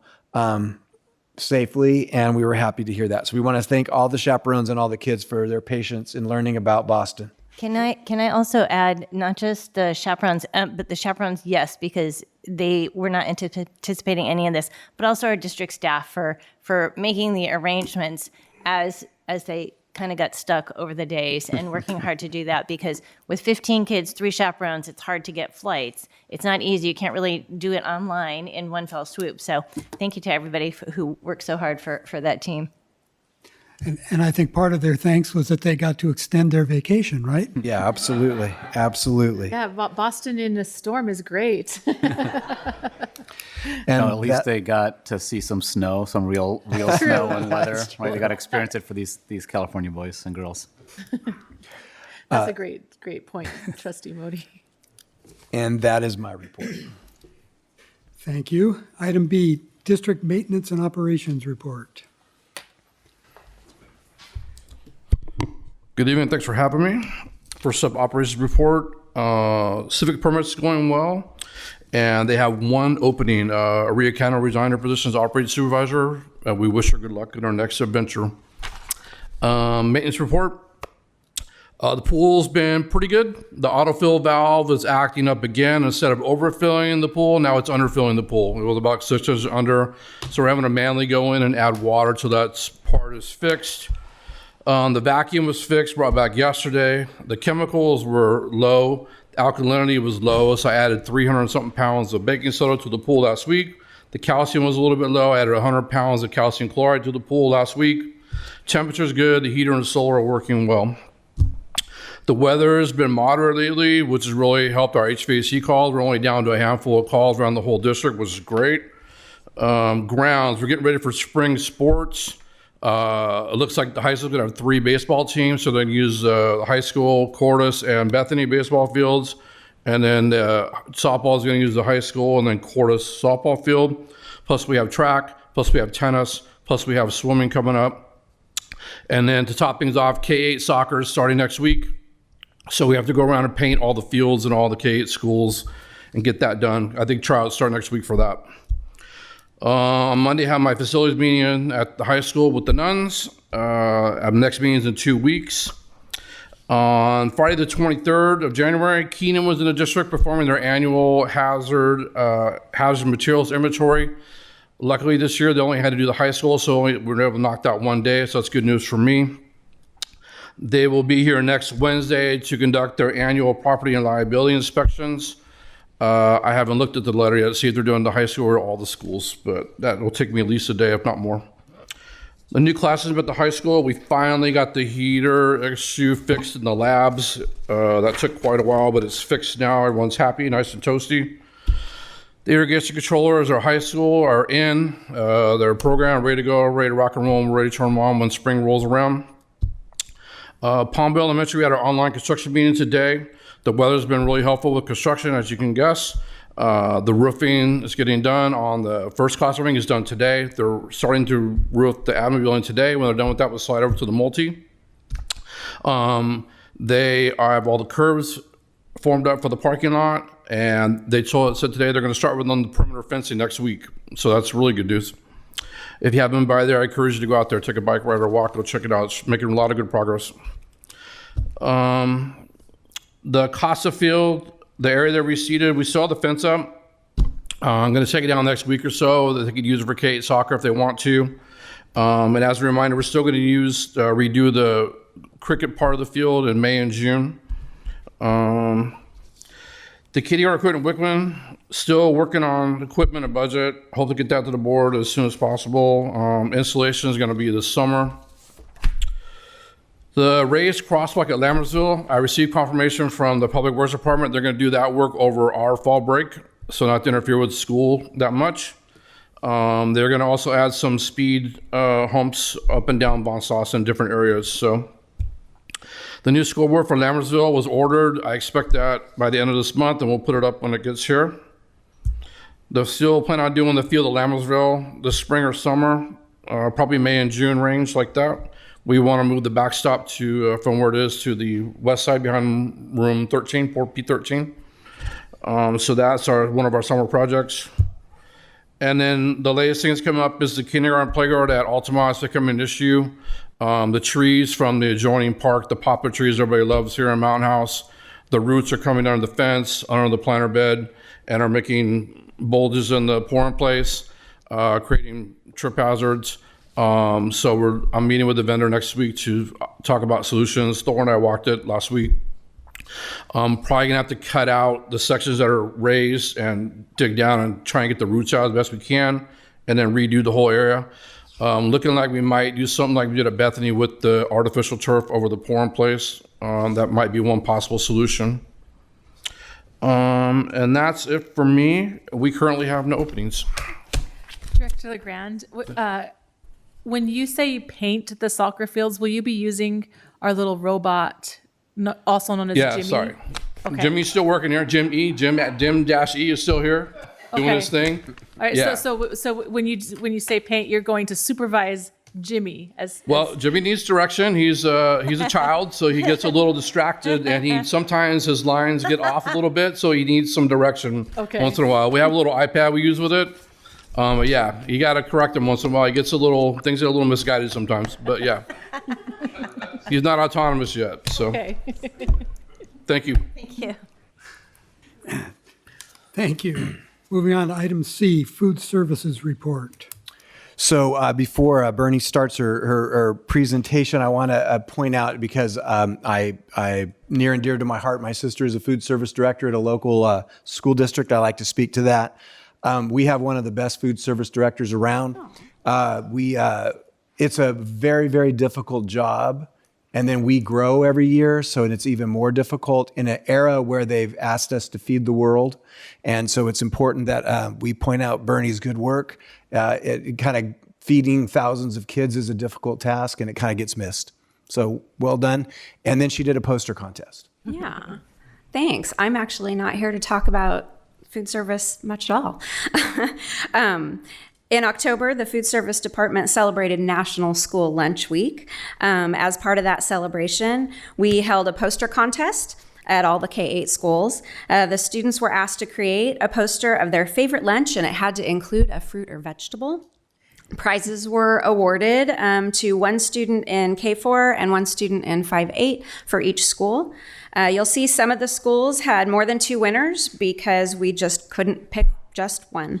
safely, and we were happy to hear that. So we want to thank all the chaperones and all the kids for their patience in learning about Boston. Can I also add not just the chaperones, but the chaperones, yes, because they were not anticipating any of this, but also our district staff for making the arrangements as they kind of got stuck over the days and working hard to do that, because with 15 kids, 3 chaperones, it's hard to get flights. It's not easy. You can't really do it online in one fell swoop. So thank you to everybody who worked so hard for that team. And I think part of their thanks was that they got to extend their vacation, right? Yeah, absolutely. Absolutely. Yeah, Boston in a storm is great. And At least they got to see some snow, some real snow and weather. Right? They got to experience it for these California boys and girls. That's a great point, Trustee Modi. And that is my report. Thank you. Item B, District Maintenance and Operations Report. Good evening. Thanks for having me. First up, operations report. Civic permits going well, and they have one opening. Aria Cano resigned her position as operating supervisor. We wish her good luck in our next adventure. Maintenance report. The pool's been pretty good. The autofill valve is acting up again. Instead of overfilling the pool, now it's underfilling the pool. It was about 6 inches under, so we're having to manually go in and add water till that part is fixed. The vacuum was fixed, brought back yesterday. The chemicals were low. Alkalinity was low, so I added 300 and something pounds of baking soda to the pool last week. The calcium was a little bit low. I added 100 pounds of calcium chloride to the pool last week. Temperature's good. The heater and the solar are working well. The weather has been moderate lately, which has really helped our HVAC calls. We're only down to a handful of calls around the whole district, which is great. Grounds, we're getting ready for spring sports. It looks like the high school's gonna have 3 baseball teams, so they're gonna use the high school, Cordis, and Bethany baseball fields. And then softball is gonna use the high school and then Cordis softball field. Plus we have track, plus we have tennis, plus we have swimming coming up. And then to top things off, K-8 soccer is starting next week. So we have to go around and paint all the fields and all the K-8 schools and get that done. I think tryouts start next week for that. On Monday, I have my facilities meeting at the high school with the nuns. Our next meeting is in 2 weeks. On Friday, the 23rd of January, Keenan was in the district performing their annual hazard materials inventory. Luckily, this year, they only had to do the high school, so we were able to knock out 1 day, so that's good news for me. They will be here next Wednesday to conduct their annual property and liability inspections. I haven't looked at the letter yet to see if they're doing the high school or all the schools, but that will take me at least a day, if not more. The new classes at the high school, we finally got the heater issue fixed in the labs. That took quite a while, but it's fixed now. Everyone's happy, nice and toasty. The irrigation controllers at our high school are in. They're programmed, ready to go, ready to rock and roll, and ready to turn them on when spring rolls around. Palmville Elementary, we had our online construction meeting today. The weather's been really helpful with construction, as you can guess. The roofing is getting done on the first class roofing is done today. They're starting to roof the admin building today. When they're done with that, we'll slide over to the multi. They have all the curbs formed up for the parking lot, and said today they're going to start with on the perimeter fencing next week. So that's really good news. If you haven't been by there, I encourage you to go out there, take a bike ride or walk, go check it out. It's making a lot of good progress. The Casa field, the area that we seeded, we saw the fence up. I'm going to take it down next week or so that they could use it for K-8 soccer if they want to. And as a reminder, we're still going to redo the cricket part of the field in May and June. The kitty yard equipment in Wickman, still working on equipment and budget. Hope to get that to the board as soon as possible. Installation is going to be this summer. The raised crosswalk at Lammersville, I received confirmation from the Public Works Department. They're going to do that work over our fall break, so not to interfere with school that much. They're going to also add some speed humps up and down Von Sauce in different areas. So the new scoreboard for Lammersville was ordered. I expect that by the end of this month, and we'll put it up when it gets here. They'll still plan on doing the field of Lammersville this spring or summer, probably May and June range like that. We want to move the backstop to from where it is to the west side behind room 13, 4P13. So that's one of our summer projects. And then the latest thing that's coming up is the kindergarten playground at Altamont is becoming an issue. The trees from the adjoining park, the poplar trees everybody loves here in Mountain House, the roots are coming under the fence, under the planter bed, and are making bulges in the pouring place, creating trip hazards. So I'm meeting with the vendor next week to talk about solutions. Thor and I walked it last week. Probably gonna have to cut out the sections that are raised and dig down and try and get the roots out as best we can, and then redo the whole area. Looking like we might do something like we did at Bethany with the artificial turf over the pouring place. That might be one possible solution. And that's it for me. We currently have no openings. Director LeGrand, when you say paint the soccer fields, will you be using our little robot, also known as Yeah, Jimmy? sorry. Okay. Jimmy's still working here. Jim at Dim-E is still here doing Okay. his thing. All right. Yeah. So when you say paint, you're going to supervise Jimmy as Well, Jimmy needs direction. He's a child, so he gets a little distracted, and sometimes his lines get off a little bit, so he needs some direction Okay. once in a while. We have a little iPad we use with it. But yeah, you got to correct him once in a while. He gets things get a little misguided sometimes. But yeah, he's not autonomous yet. So okay. thank you. Thank you. Thank you. Moving on to item C, food services report. So before Bernie starts her presentation, I want to point out, because I near and dear to my heart, my sister is a food service director at a local school district. I like to speak to that. We have one of the best food service directors around. It's a very, very difficult job. And then we grow every year, so it's even more difficult in an era where they've asked us to feed the world. And so it's important that we point out Bernie's good work. It kind of feeding thousands of kids is a difficult task, and it kind of gets missed. So well done. And then she did a poster contest. Yeah, thanks. I'm actually not here to talk about food service much at all. In October, the Food Service Department celebrated National School Lunch Week. As part of that celebration, we held a poster contest at all the K-8 schools. The students were asked to create a poster of their favorite lunch, and it had to include a fruit or vegetable. Prizes were awarded to one student in K4 and one student in 5-8 for each school. You'll see some of the schools had more than 2 winners because we just couldn't pick just one.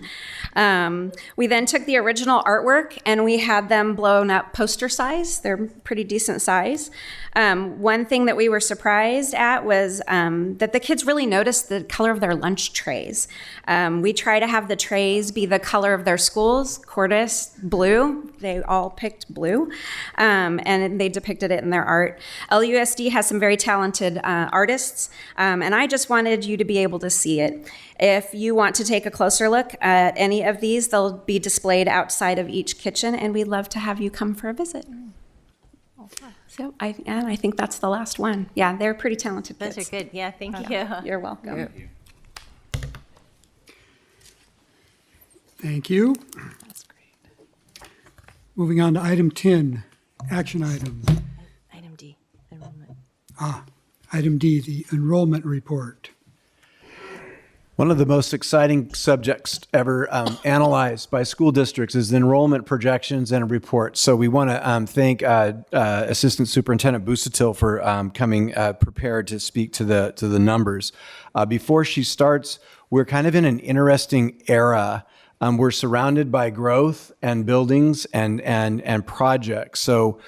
We then took the original artwork and we had them blown up poster size. They're pretty decent size. One thing that we were surprised at was that the kids really noticed the color of their lunch trays. We try to have the trays be the color of their schools. Cordis, blue. They all picked blue. And they depicted it in their art. LUSD has some very talented artists, and I just wanted you to be able to see it. If you want to take a closer look at any of these, they'll be displayed outside of each kitchen, and we'd love to have you come for a visit. So I think that's the last one. Yeah, they're pretty talented kids. Those are good. Yeah, thank you. You're welcome. Thank you. That's great. Moving on to item 10, action items. Item D, enrollment. Item D, the enrollment report. One of the most exciting subjects ever analyzed by school districts is the enrollment projections and reports. So we want to thank Assistant Superintendent Busatil for coming prepared to speak to the numbers. Before she starts, we're kind of in an interesting era. We're surrounded by growth and buildings and projects. So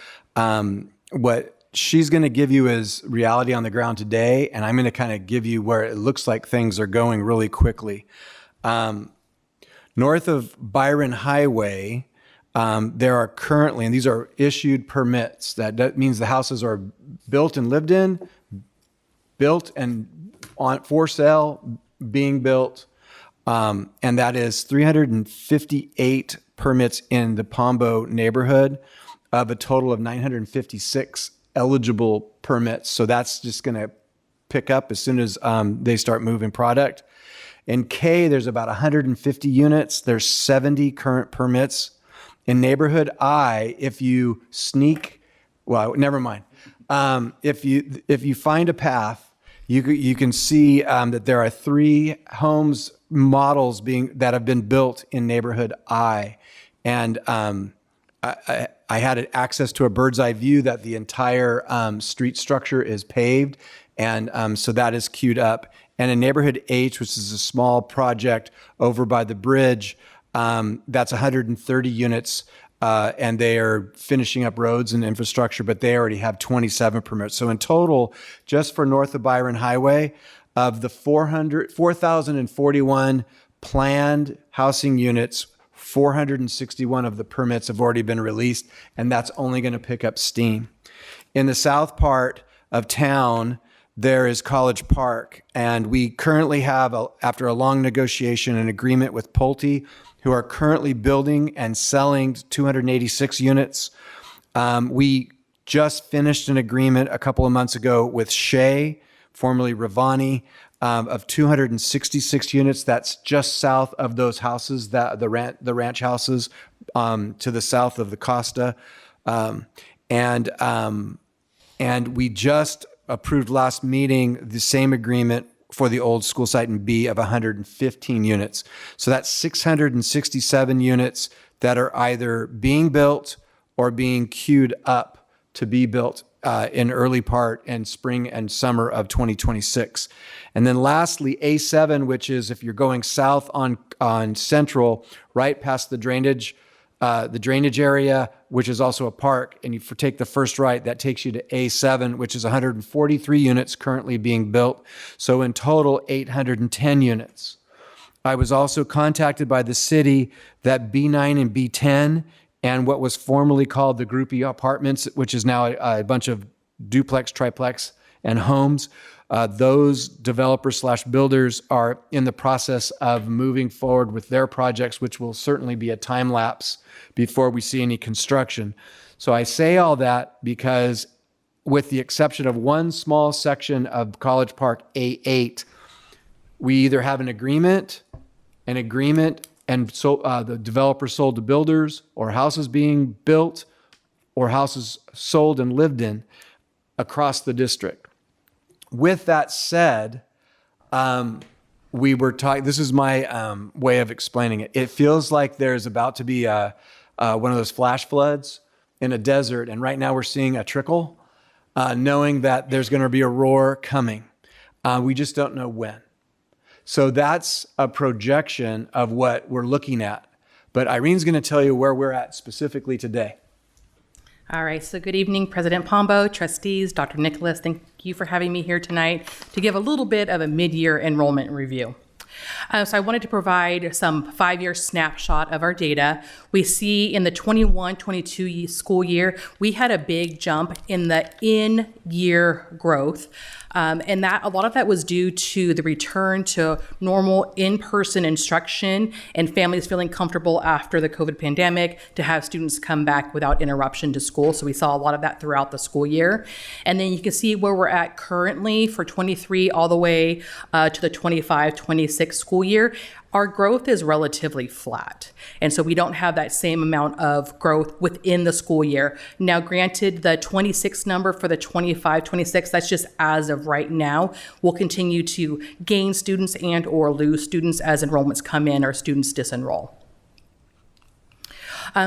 what she's going to give you is reality on the ground today, and I'm going to kind of give you where it looks like things are going really quickly. North of Byron Highway, there are currently, and these are issued permits, that means the houses are built and lived in, built and for sale, being built, and that is 358 permits in the Pombo neighborhood of a total of 956 eligible permits. So that's just going to pick up as soon as they start moving product. In K, there's about 150 units. There's 70 current permits. In neighborhood I, if you sneak well, never mind. If you find a path, you can see that there are 3 homes models that have been built in neighborhood I, and I had access to a bird's eye view that the entire street structure is paved, and so that is queued up. And in neighborhood H, which is a small project over by the bridge, that's 130 units. And they are finishing up roads and infrastructure, but they already have 27 permits. So in total, just for north of Byron Highway, of the 4,041 planned housing units, 461 of the permits have already been released, and that's only going to pick up steam. In the south part of town, there is College Park, and we currently have, after a long negotiation, an agreement with Pulte, who are currently building and selling 286 units. We just finished an agreement a couple of months ago with Shea, formerly Ravani, of 266 units. That's just south of those houses, the ranch houses to the south of the Costa. And we just approved last meeting the same agreement for the old school site in B of 115 units. So that's 667 units that are either being built or being queued up to be built in early part and spring and summer of 2026. And then lastly, A7, which is if you're going south on Central, right past the drainage area, which is also a park, and you take the first right, that takes you to A7, which is 143 units currently being built. So in total, 810 units. I was also contacted by the city that B9 and B10 and what was formerly called the Groupie Apartments, which is now a bunch of duplex, triplex, and homes. Those developers/builders are in the process of moving forward with their projects, which will certainly be a time lapse before we see any construction. So I say all that because with the exception of one small section of College Park A8, we either have an agreement, and so the developer sold to builders, or houses being built, or houses sold and lived in across the district. With that said, we were talking, this is my way of explaining it. It feels like there's about to be one of those flash floods in a desert, and right now we're seeing a trickle, knowing that there's going to be a roar coming. We just don't know when. So that's a projection of what we're looking at. But Irene's going to tell you where we're at specifically today. All right, so good evening, President Pombo, trustees, Dr. Nicholas. Thank you for having me here tonight to give a little bit of a mid-year enrollment review. So I wanted to provide some 5-year snapshot of our data. We see in the 21-22 school year, we had a big jump in the in-year growth. And that a lot of that was due to the return to normal in-person instruction and families feeling comfortable after the COVID pandemic to have students come back without interruption to school. So we saw a lot of that throughout the school year. And then you can see where we're at currently for 23 all the way to the 25-26 school year. Our growth is relatively flat. And so we don't have that same amount of growth within the school year. Now, granted, the 26 number for the 25-26, that's just as of right now. We'll continue to gain students and or lose students as enrollments come in or students disenroll.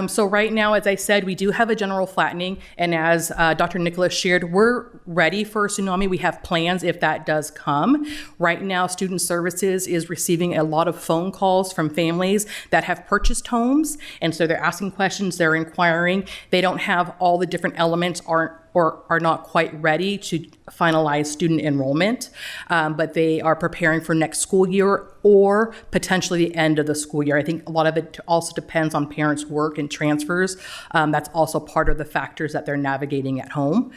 So right now, as I said, we do have a general flattening. And as Dr. Nicholas shared, we're ready for a tsunami. We have plans if that does come. Right now, Student Services is receiving a lot of phone calls from families that have purchased homes. And so they're asking questions, they're inquiring. They don't have all the different elements, are not quite ready to finalize student enrollment, but they are preparing for next school year or potentially the end of the school year. I think a lot of it also depends on parents' work and transfers. That's also part of the factors that they're navigating at home.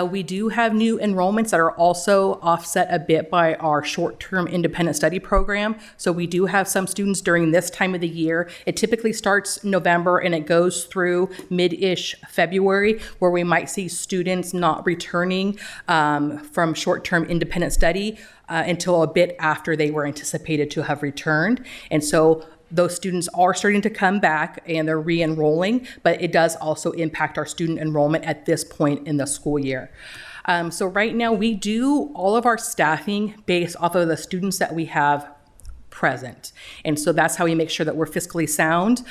We do have new enrollments that are also offset a bit by our short-term independent study program. So we do have some students during this time of the year. It typically starts November and it goes through mid-ish February, where we might see students not returning from short-term independent study until a bit after they were anticipated to have returned. And so those students are starting to come back and they're re-enrolling, but it does also impact our student enrollment at this point in the school year. So right now we do all of our staffing based off of the students that we have present. And so that's how we make sure that we're fiscally sound,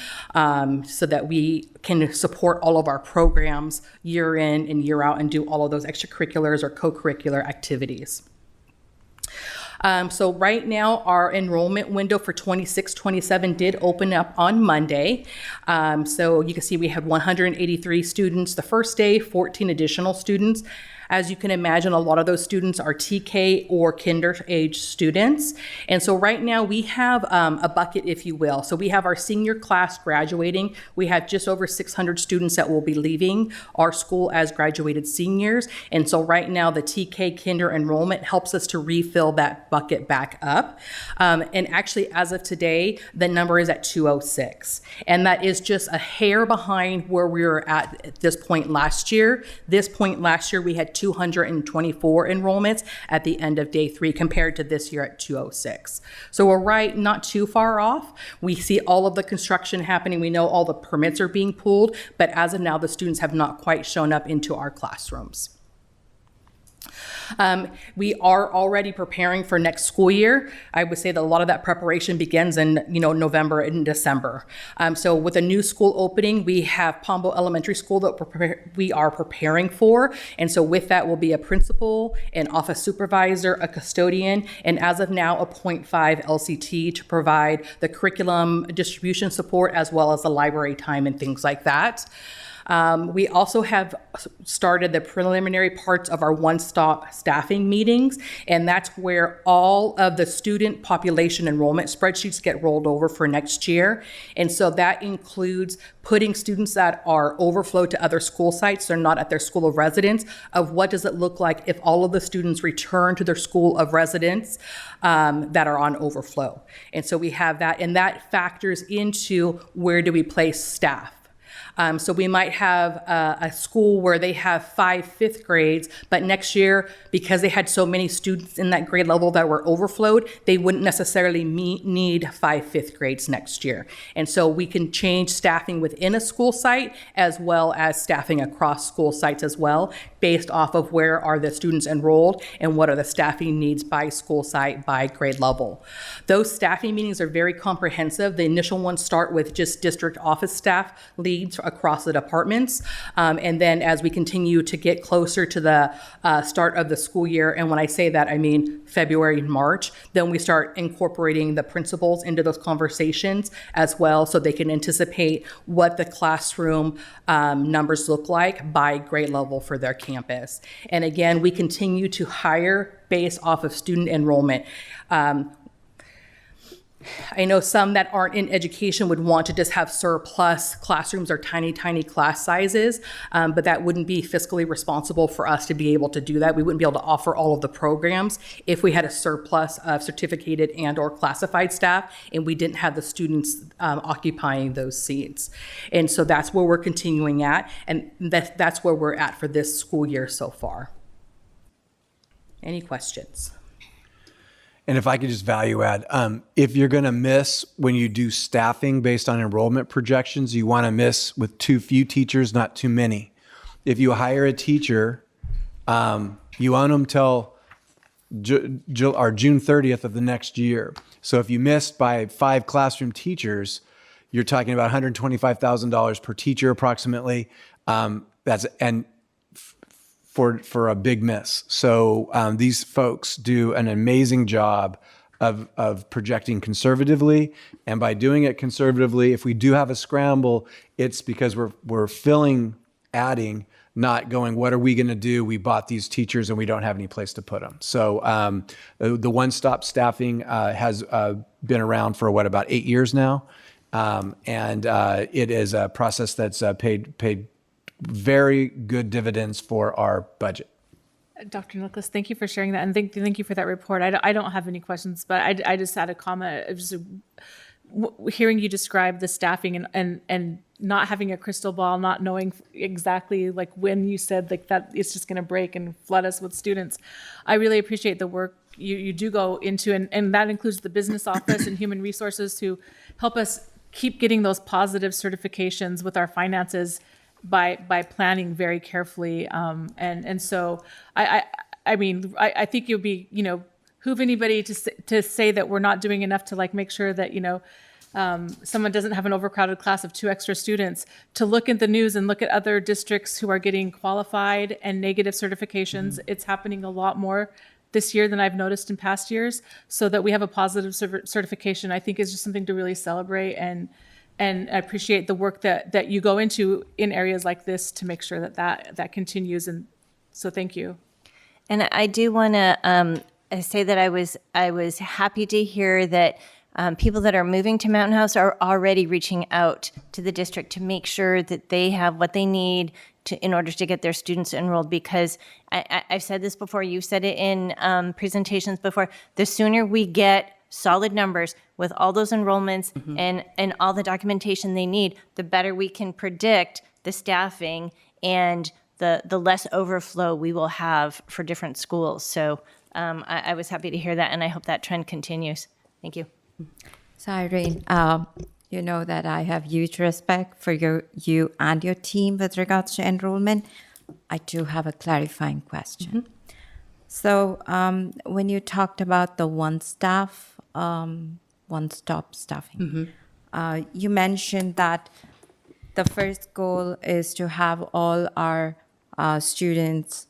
so that we can support all of our programs year in and year out and do all of those extracurriculars or co-curricular activities. So right now, our enrollment window for 26-27 did open up on Monday. So you can see we had 183 students the first day, 14 additional students. As you can imagine, a lot of those students are TK or kinder age students. And so right now we have a bucket, if you will. So we have our senior class graduating. We have just over 600 students that will be leaving our school as graduated seniors. And so right now the TK kinder enrollment helps us to refill that bucket back up. And actually, as of today, the number is at 206. And that is just a hair behind where we were at this point last year. This point last year, we had 224 enrollments at the end of day 3 compared to this year at 206. So we're right, not too far off. We see all of the construction happening. We know all the permits are being pulled, but as of now, the students have not quite shown up into our classrooms. We are already preparing for next school year. I would say that a lot of that preparation begins in November and December. So with a new school opening, we have Pombo Elementary School that we are preparing for. And so with that will be a principal, an office supervisor, a custodian, and as of now, a 0.5 LCT to provide the curriculum distribution support as well as the library time and things like that. We also have started the preliminary parts of our one-stop staffing meetings, and that's where all of the student population enrollment spreadsheets get rolled over for next year. And so that includes putting students that are overflowed to other school sites, they're not at their school of residence, of what does it look like if all of the students return to their school of residence that are on overflow. And so we have that, and that factors into where do we place staff. So we might have a school where they have 5 fifth grades, but next year, because they had so many students in that grade level that were overflowed, they wouldn't necessarily need 5 fifth grades next year. And so we can change staffing within a school site as well as staffing across school sites as well, based off of where are the students enrolled and what are the staffing needs by school site, by grade level. Those staffing meetings are very comprehensive. The initial ones start with just district office staff leads across the departments. And then as we continue to get closer to the start of the school year, and when I say that, I mean February and March, then we start incorporating the principals into those conversations as well, so they can anticipate what the classroom numbers look like by grade level for their campus. And again, we continue to hire based off of student enrollment. I know some that aren't in education would want to just have surplus classrooms or tiny, tiny class sizes, but that wouldn't be fiscally responsible for us to be able to do that. We wouldn't be able to offer all of the programs if we had a surplus of certificated and or classified staff and we didn't have the students occupying those seats. And so that's where we're continuing at, and that's where we're at for this school year so far. Any questions? And if I could just value add, if you're going to miss when you do staffing based on enrollment projections, you want to miss with too few teachers, not too many. If you hire a teacher, you own them till June 30th of the next year. So if you missed by 5 classroom teachers, you're talking about $125,000 per teacher approximately. For a big miss. So these folks do an amazing job of projecting conservatively. And by doing it conservatively, if we do have a scramble, it's because we're adding, not going, what are we going to do? We bought these teachers and we don't have any place to put them. So the one-stop staffing has been around for about 8 years now. And it is a process that's paid very good dividends for our budget. Dr. Nicholas, thank you for sharing that, and thank you for that report. I don't have any questions, but I just had a comment. Hearing you describe the staffing and not having a crystal ball, not knowing exactly like when you said like that it's just going to break and flood us with students. I really appreciate the work you do go into, and that includes the business office and human resources to help us keep getting those positive certifications with our finances by planning very carefully. And so I think it would be, who've anybody to say that we're not doing enough to like make sure that, someone doesn't have an overcrowded class of 2 extra students, to look at the news and look at other districts who are getting qualified and negative certifications. It's happening a lot more this year than I've noticed in past years. So that we have a positive certification, I think is just something to really celebrate, and I appreciate the work that you go into in areas like this to make sure that continues. And so thank you. And I do want to say that I was happy to hear that people that are moving to Mountain House are already reaching out to the district to make sure that they have what they need in order to get their students enrolled. Because I've said this before, you've said it in presentations before, the sooner we get solid numbers with all those enrollments and all the documentation they need, the better we can predict the staffing and the less overflow we will have for different schools. So I was happy to hear that, and I hope that trend continues. Thank you. So Irene, you know that I have huge respect for you and your team with regards to enrollment. I do have a clarifying question. So when you talked about the one-stop staffing, you mentioned that the first goal is to have all our students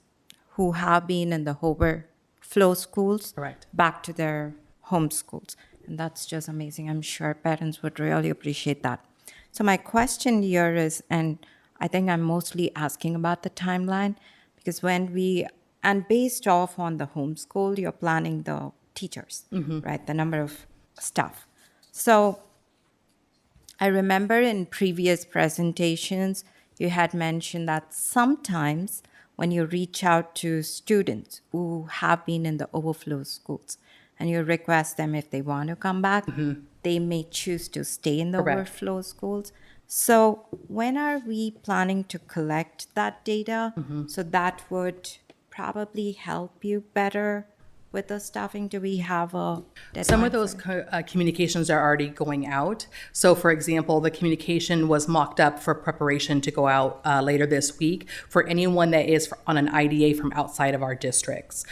who have been in the overflow schools back to their home schools. And that's just amazing. I'm sure parents would really appreciate that. So my question here is, and I think I'm mostly asking about the timeline, because and based off on the homeschool, you're planning the teachers, right? The number of staff. So I remember in previous presentations, you had mentioned that sometimes when you reach out to students who have been in the overflow schools and you request them if they want to come back, they may choose to stay in the overflow schools. So when are we planning to collect that data? So that would probably help you better with the staffing. Do we have a deadline? Some of those communications are already going out. So for example, the communication was mocked up for preparation to go out later this week for anyone that is on an IDA from outside of our districts.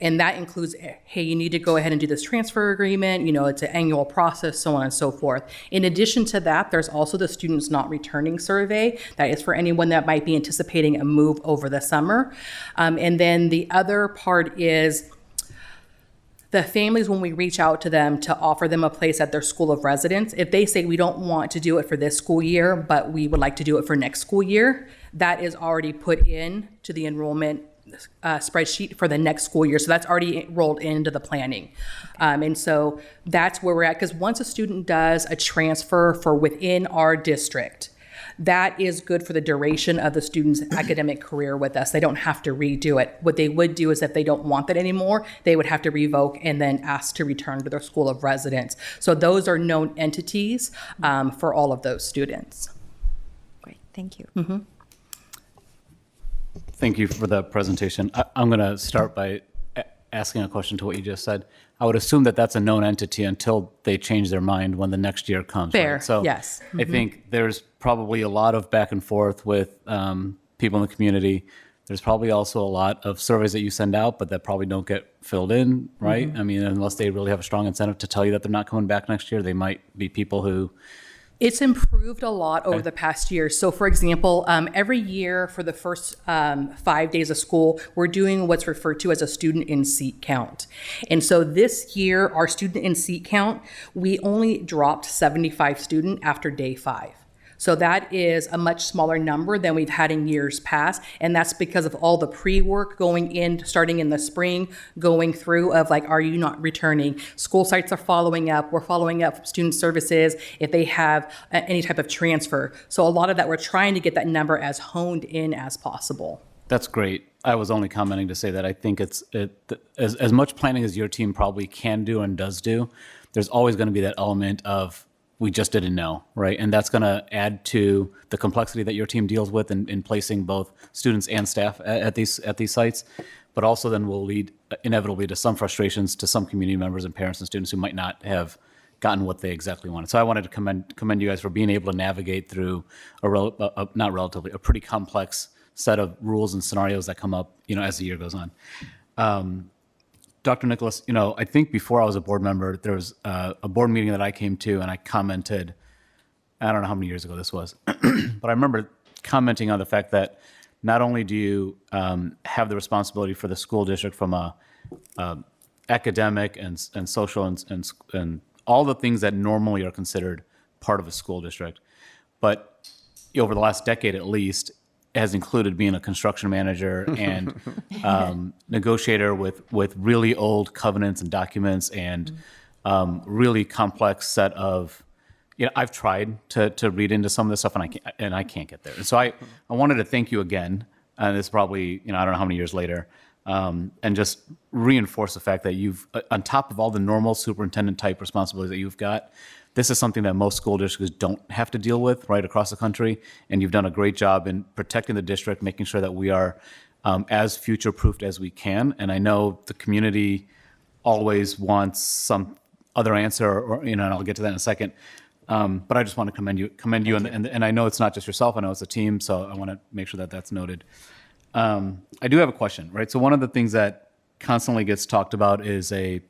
And that includes, hey, you need to go ahead and do this transfer agreement, it's an annual process, so on and so forth. In addition to that, there's also the students not returning survey. That is for anyone that might be anticipating a move over the summer. And then the other part is the families, when we reach out to them to offer them a place at their school of residence, if they say we don't want to do it for this school year, but we would like to do it for next school year, that is already put in to the enrollment spreadsheet for the next school year. So that's already rolled into the planning. And so that's where we're at, because once a student does a transfer for within our district, that is good for the duration of the student's academic career with us. They don't have to redo it. What they would do is if they don't want that anymore, they would have to revoke and then ask to return to their school of residence. So those are known entities for all of those students. Great, thank you. Thank you for the presentation. I'm going to start by asking a question to what you just said. I would assume that that's a known entity until they change their mind when the next year comes. Fair, right? So yes. I think there's probably a lot of back and forth with people in the community. There's probably also a lot of surveys that you send out, but that probably don't get filled in, right? I mean, unless they really have a strong incentive to tell you that they're not coming back next year, they might be people who... It's improved a lot over the past year. So for example, every year for the first 5 days of school, we're doing what's referred to as a student in seat count. And so this year, our student in seat count, we only dropped 75 students after day 5. So that is a much smaller number than we've had in years past. And that's because of all the pre-work going in, starting in the spring, going through of like, are you not returning? School sites are following up. We're following up student services if they have any type of transfer. So a lot of that, we're trying to get that number as honed in as possible. That's great. I was only commenting to say that I think as much planning as your team probably can do and does do, there's always going to be that element of we just didn't know, right? And that's going to add to the complexity that your team deals with in placing both students and staff at these sites. but also then will lead inevitably to some frustrations to some community members and parents and students who might not have gotten what they exactly wanted. So I wanted to commend you guys for being able to navigate through a pretty complex set of rules and scenarios that come up, as the year goes on. Dr. Nicholas, I think before I was a board member, there was a board meeting that I came to, and I commented, I don't know how many years ago this was, but I remember commenting on the fact that not only do you have the responsibility for the school district from a academic and social and all the things that normally are considered part of a school district, but over the last decade at least, has included being a construction manager and negotiator with really old covenants and documents and really complex set of, I've tried to read into some of this stuff and I can't get there. And so I wanted to thank you again, and this is probably, I don't know how many years later, and just reinforce the fact that you've, on top of all the normal superintendent type responsibilities that you've got, this is something that most school districts don't have to deal with right across the country. And you've done a great job in protecting the district, making sure that we are as future-proofed as we can. And I know the community always wants some other answer, or and I'll get to that in a second. But I just want to commend you, and I know it's not just yourself. I know it's a team, so I want to make sure that that's noted. I do have a question, right? So one of the things that constantly gets talked about is the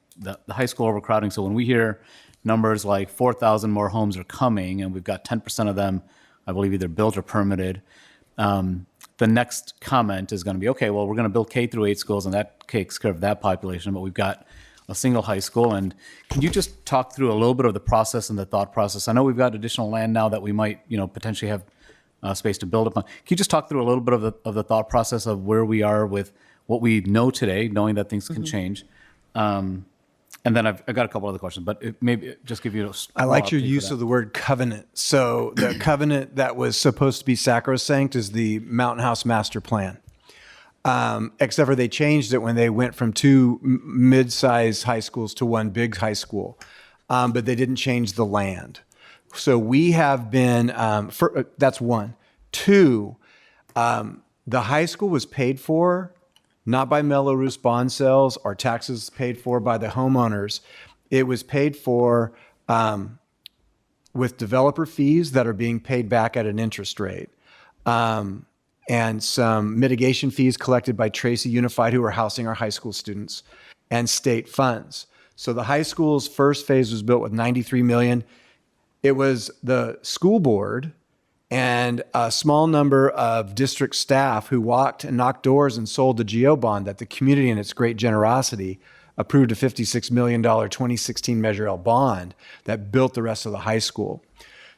high school overcrowding. So when we hear numbers like 4,000 more homes are coming, and we've got 10% of them, I believe, either built or permitted, the next comment is going to be, okay, well, we're going to build K through 8 schools, and that takes care of that population, but we've got a single high school. And can you just talk through a little bit of the process and the thought process? I know we've got additional land now that we might, potentially have space to build upon. Can you just talk through a little bit of the thought process of where we are with what we know today, knowing that things can change? And then I've got a couple other questions, but maybe just give you a I liked your use of the word covenant. So the covenant that was supposed to be sacrosanct is the Mountain House Master Plan. Except for they changed it when they went from 2 mid-sized high schools to 1 big high school. But they didn't change the land. So we have been, that's 1. 2, the high school was paid for not by Mello-Roos bond sales or taxes paid for by the homeowners. It was paid for with developer fees that are being paid back at an interest rate. And some mitigation fees collected by Tracy Unified, who are housing our high school students, and state funds. So the high school's first phase was built with $93 million. It was the school board and a small number of district staff who walked and knocked doors and sold the GO bond that the community, in its great generosity, approved a $56 million 2016 Measure L bond that built the rest of the high school.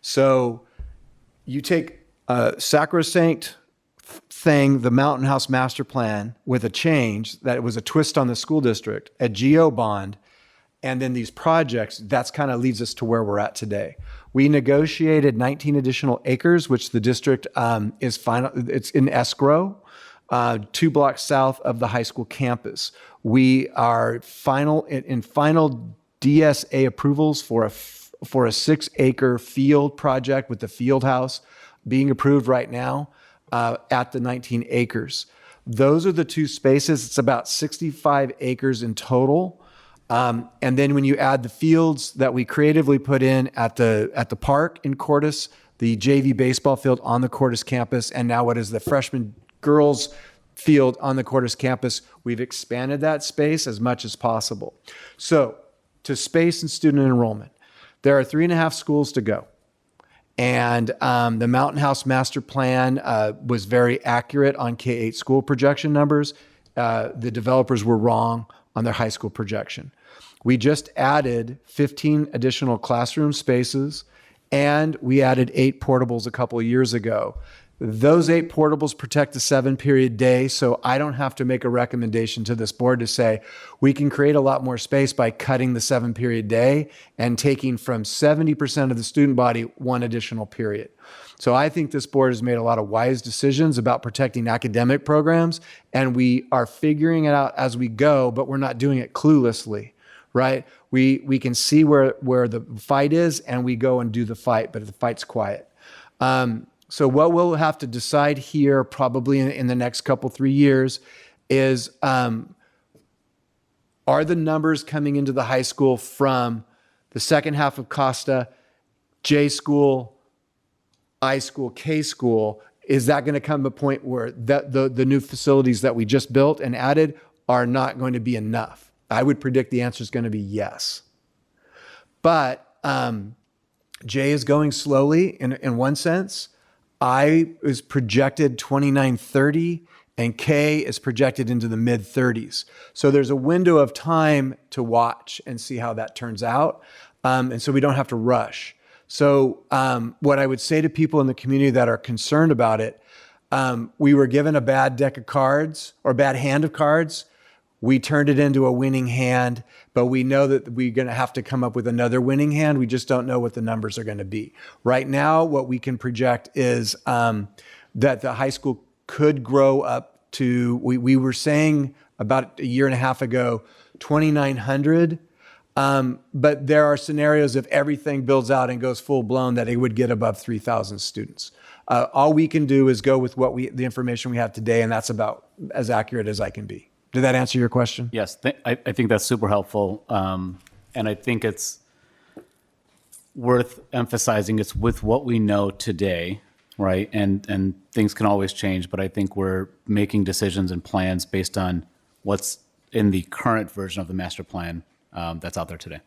So you take a sacrosanct thing, the Mountain House Master Plan, with a change that was a twist on the school district, a GO bond, and then these projects, that's kind of leads us to where we're at today. We negotiated 19 additional acres, which the district is final. It's in escrow, 2 blocks south of the high school campus. We are final DSA approvals for a 6-acre field project with the field house being approved right now at the 19 acres. Those are the 2 spaces. It's about 65 acres in total. And then when you add the fields that we creatively put in at the park in Cordes, the JV baseball field on the Cordes campus, and now what is the freshman girls field on the Cordes campus, we've expanded that space as much as possible. So to space and student enrollment, there are 3.5 schools to go. And the Mountain House Master Plan was very accurate on K-8 school projection numbers. The developers were wrong on their high school projection. We just added 15 additional classroom spaces, and we added 8 portables a couple of years ago. Those 8 portables protect the 7-period day, so I don't have to make a recommendation to this board to say, we can create a lot more space by cutting the 7-period day and taking from 70% of the student body 1 additional period. So I think this board has made a lot of wise decisions about protecting academic programs, and we are figuring it out as we go, but we're not doing it cluelessly, right? We can see where the fight is, and we go and do the fight, but the fight's quiet. So what we'll have to decide here probably in the next 3 years is, are the numbers coming into the high school from the second half of Costa, J school, I school, K school? Is that going to come to a point where the new facilities that we just built and added are not going to be enough? I would predict the answer is going to be yes. But J is going slowly in one sense. I is projected 2930 and K is projected into the mid 30s. So there's a window of time to watch and see how that turns out. And so we don't have to rush. So what I would say to people in the community that are concerned about it, we were given a bad deck of cards or a bad hand of cards. We turned it into a winning hand, but we know that we're going to have to come up with another winning hand. We just don't know what the numbers are going to be. Right now, what we can project is that the high school could grow up to, we were saying about a year and a half ago, 2,900. But there are scenarios if everything builds out and goes full blown that it would get above 3,000 students. All we can do is go with the information we have today, and that's about as accurate as I can be. Did that answer your question? Yes, I think that's super helpful. And I think it's worth emphasizing it's with what we know today, right? And things can always change, but I think we're making decisions and plans based on what's in the current version of the master plan that's out there today.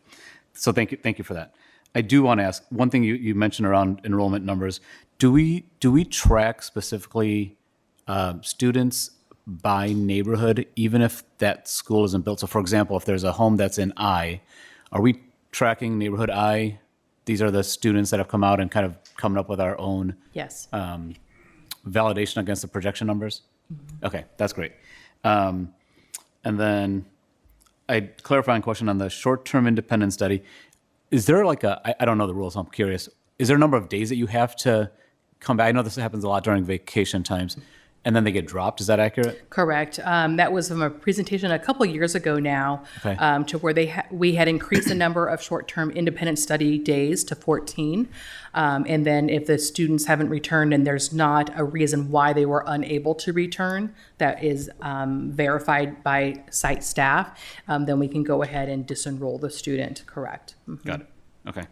So thank you for that. I do want to ask, one thing you mentioned around enrollment numbers, do we track specifically students by neighborhood, even if that school isn't built? So for example, if there's a home that's in I, are we tracking neighborhood I? These are the students that have come out and kind of coming up with our own Yes. validation against the projection numbers? Okay, that's great. And then a clarifying question on the short-term independent study. Is there like I don't know the rules, so I'm curious. Is there a number of days that you have to come back? I know this happens a lot during vacation times, and then they get dropped. Is that accurate? Correct. That was from a presentation a couple years ago now, Okay. To where we had increased the number of short-term independent study days to 14. And then if the students haven't returned and there's not a reason why they were unable to return that is verified by site staff, then we can go ahead and disenroll the student. Correct. Mhm. Got it. Okay.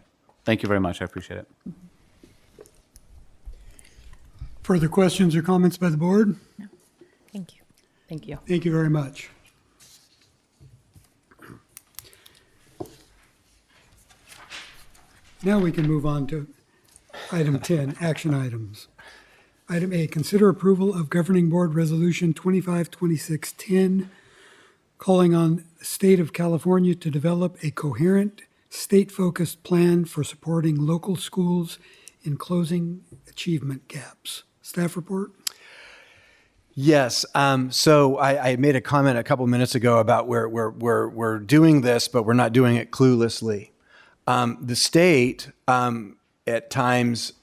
Thank you very much. I appreciate it. Further questions or comments by the board? Thank you. Thank you. Thank you very much. Now we can move on to item 10, action items. Item A, consider approval of Governing Board Resolution 252610, calling on the State of California to develop a coherent, state-focused plan for supporting local schools in closing achievement gaps. Staff report? Yes. So I made a comment a couple minutes ago about we're doing this, but we're not doing it cluelessly. The state, at times,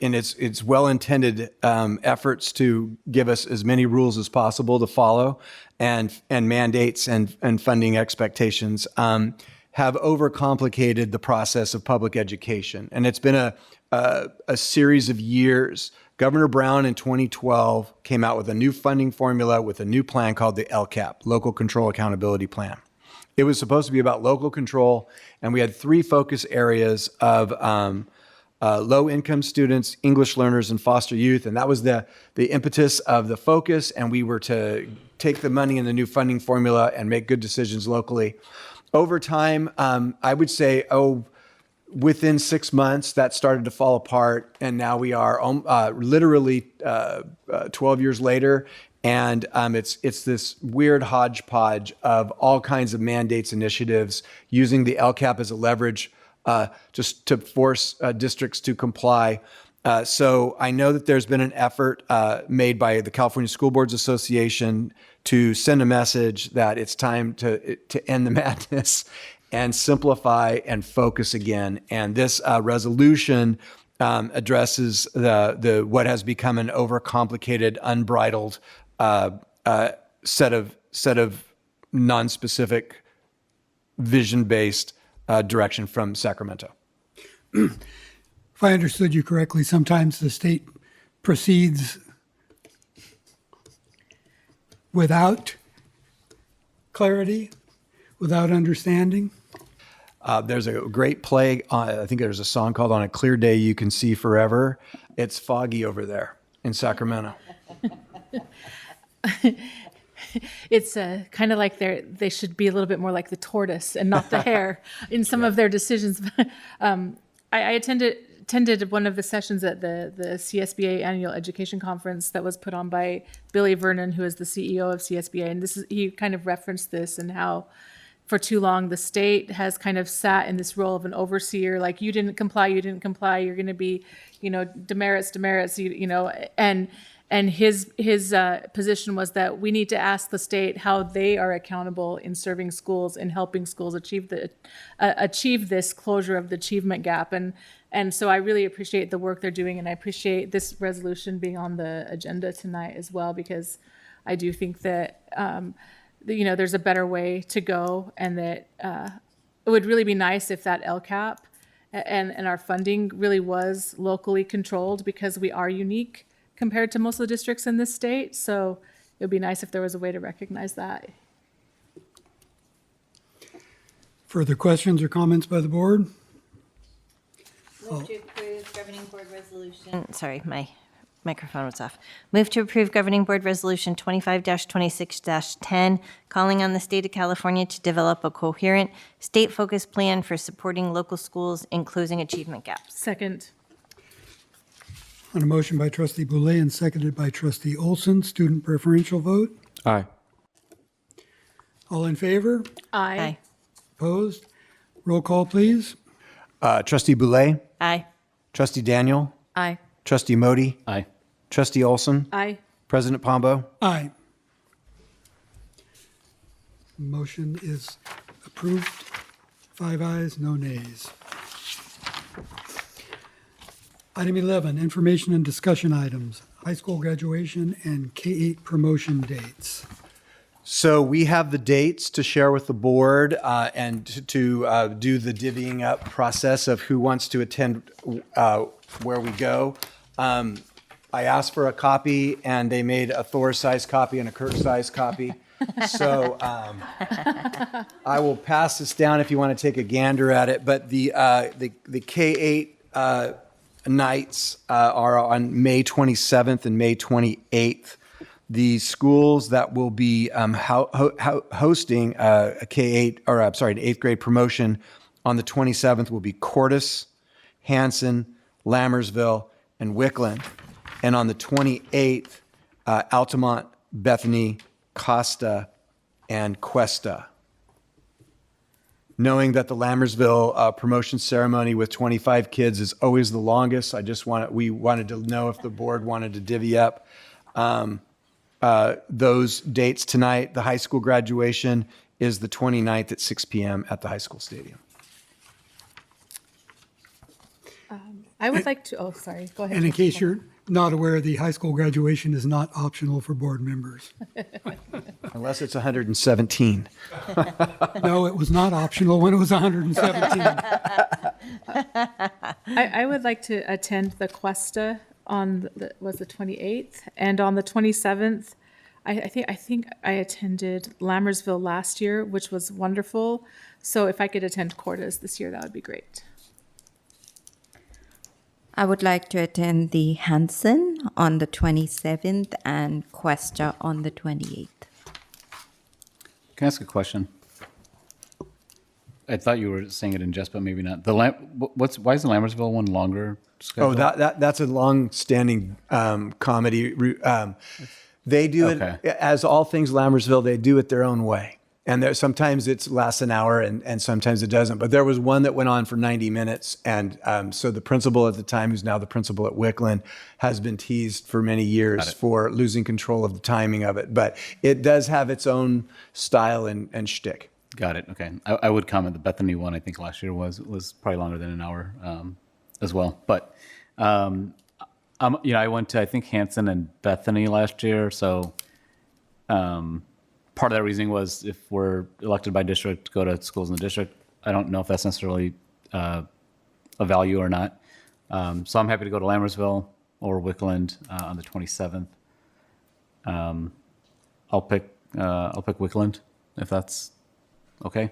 in its well-intended efforts to give us as many rules as possible to follow, and mandates and funding expectations, have overcomplicated the process of public education, and it's been a series of years. Governor Brown in 2012 came out with a new funding formula with a new plan called the LCAP, Local Control Accountability Plan. It was supposed to be about local control, and we had three focus areas of low-income students, English learners, and foster youth, and that was the impetus of the focus, and we were to take the money in the new funding formula and make good decisions locally. Over time, I would say, within 6 months, that started to fall apart, and now we are literally 12 years later, and it's this weird hodgepodge of all kinds of mandates, initiatives, using the LCAP as a leverage just to force districts to comply. So I know that there's been an effort made by the California School Boards Association to send a message that it's time to end the madness and simplify and focus again. And this resolution addresses the what has become an overcomplicated, unbridled set of non-specific, vision-based direction from Sacramento. If I understood you correctly, sometimes the state proceeds without clarity without understanding. There's a great play. I think there's a song called "On a Clear Day You Can See Forever." It's foggy over there in Sacramento. It's kind of like they should be a little bit more like the tortoise and not the hare in some of their decisions. I attended one of the sessions at the CSBA Annual Education Conference that was put on by Billy Vernon, who is the CEO of CSBA, and he kind of referenced this and how for too long the state has kind of sat in this role of an overseer, like you didn't comply, you're going to be, demerits, and his position was that we need to ask the state how they are accountable in serving schools and helping schools achieve this closure of the achievement gap. And so I really appreciate the work they're doing, and I appreciate this resolution being on the agenda tonight as well, because I do think that there's a better way to go, and that it would really be nice if that LCAP and our funding really was locally controlled, because we are unique compared to most of the districts in this state. So it would be nice if there was a way to recognize that. Further questions or comments by the board? Move to approve governing board resolution. Sorry, my microphone was off. Move to approve governing board resolution 25-26-10, calling on the state of California to develop a coherent state-focused plan for supporting local schools in closing achievement gaps. Second. On a motion by trustee Boulay and seconded by trustee Olson, student preferential vote. Aye. All in favor? Aye. Opposed? Roll call, please. Trustee Boulay, Aye. Trustee Daniel, Aye. Trustee Modi, Aye. Trustee Olson, Aye. President Pombo. Aye. Motion is approved. 5 ayes, no nays. Item 11, information and discussion items, high school graduation and K-8 promotion dates. So we have the dates to share with the board and to do the divvying up process of who wants to attend where we go. I asked for a copy, and they made a Thor-sized copy and a Kirk-sized copy. So I will pass this down if you want to take a gander at it. But the K-8 nights are on May 27th and May 28th. The schools that will be hosting a K-8, or I'm sorry, an 8th grade promotion on the 27th will be Cordis, Hanson, Lammersville, and Wickland. And on the 28th, Altamont, Bethany, Costa, and Cuesta. Knowing that the Lammersville promotion ceremony with 25 kids is always the longest, we wanted to know if the board wanted to divvy up those dates tonight. The high school graduation is the 29th at 6 p.m. at the high school stadium. I would like to, oh, sorry, go ahead. And in case you're not aware, the high school graduation is not optional for board members. Unless it's 117. No, it was not optional when it was 117. I would like to attend the Cuesta on the 28th, and on the 27th, I think I attended Lammersville last year, which was wonderful. So if I could attend Cordes this year, that would be great. I would like to attend the Hanson on the 27th and Cuesta on the 28th. Can I ask a question? I thought you were saying it in jest, but maybe not. Why is the Lammersville one longer scheduled? Oh, that's a long-standing comedy. They do it, as all things Lammersville, they do it their own way. And sometimes it lasts an hour and sometimes it doesn't. But there was one that went on for 90 minutes. And so the principal at the time, who's now the principal at Wickland, has been teased for many years for losing control of the timing of it. But it does have its own style and shtick. Got it. Okay. I would comment the Bethany one, I think last year was probably longer than an hour as well. But, I went to, I think, Hanson and Bethany last year. So part of that reasoning was if we're elected by district to go to schools in the district, I don't know if that's necessarily a value or not. So I'm happy to go to Lammersville or Wickland on the 27th. I'll pick Wickland if that's okay.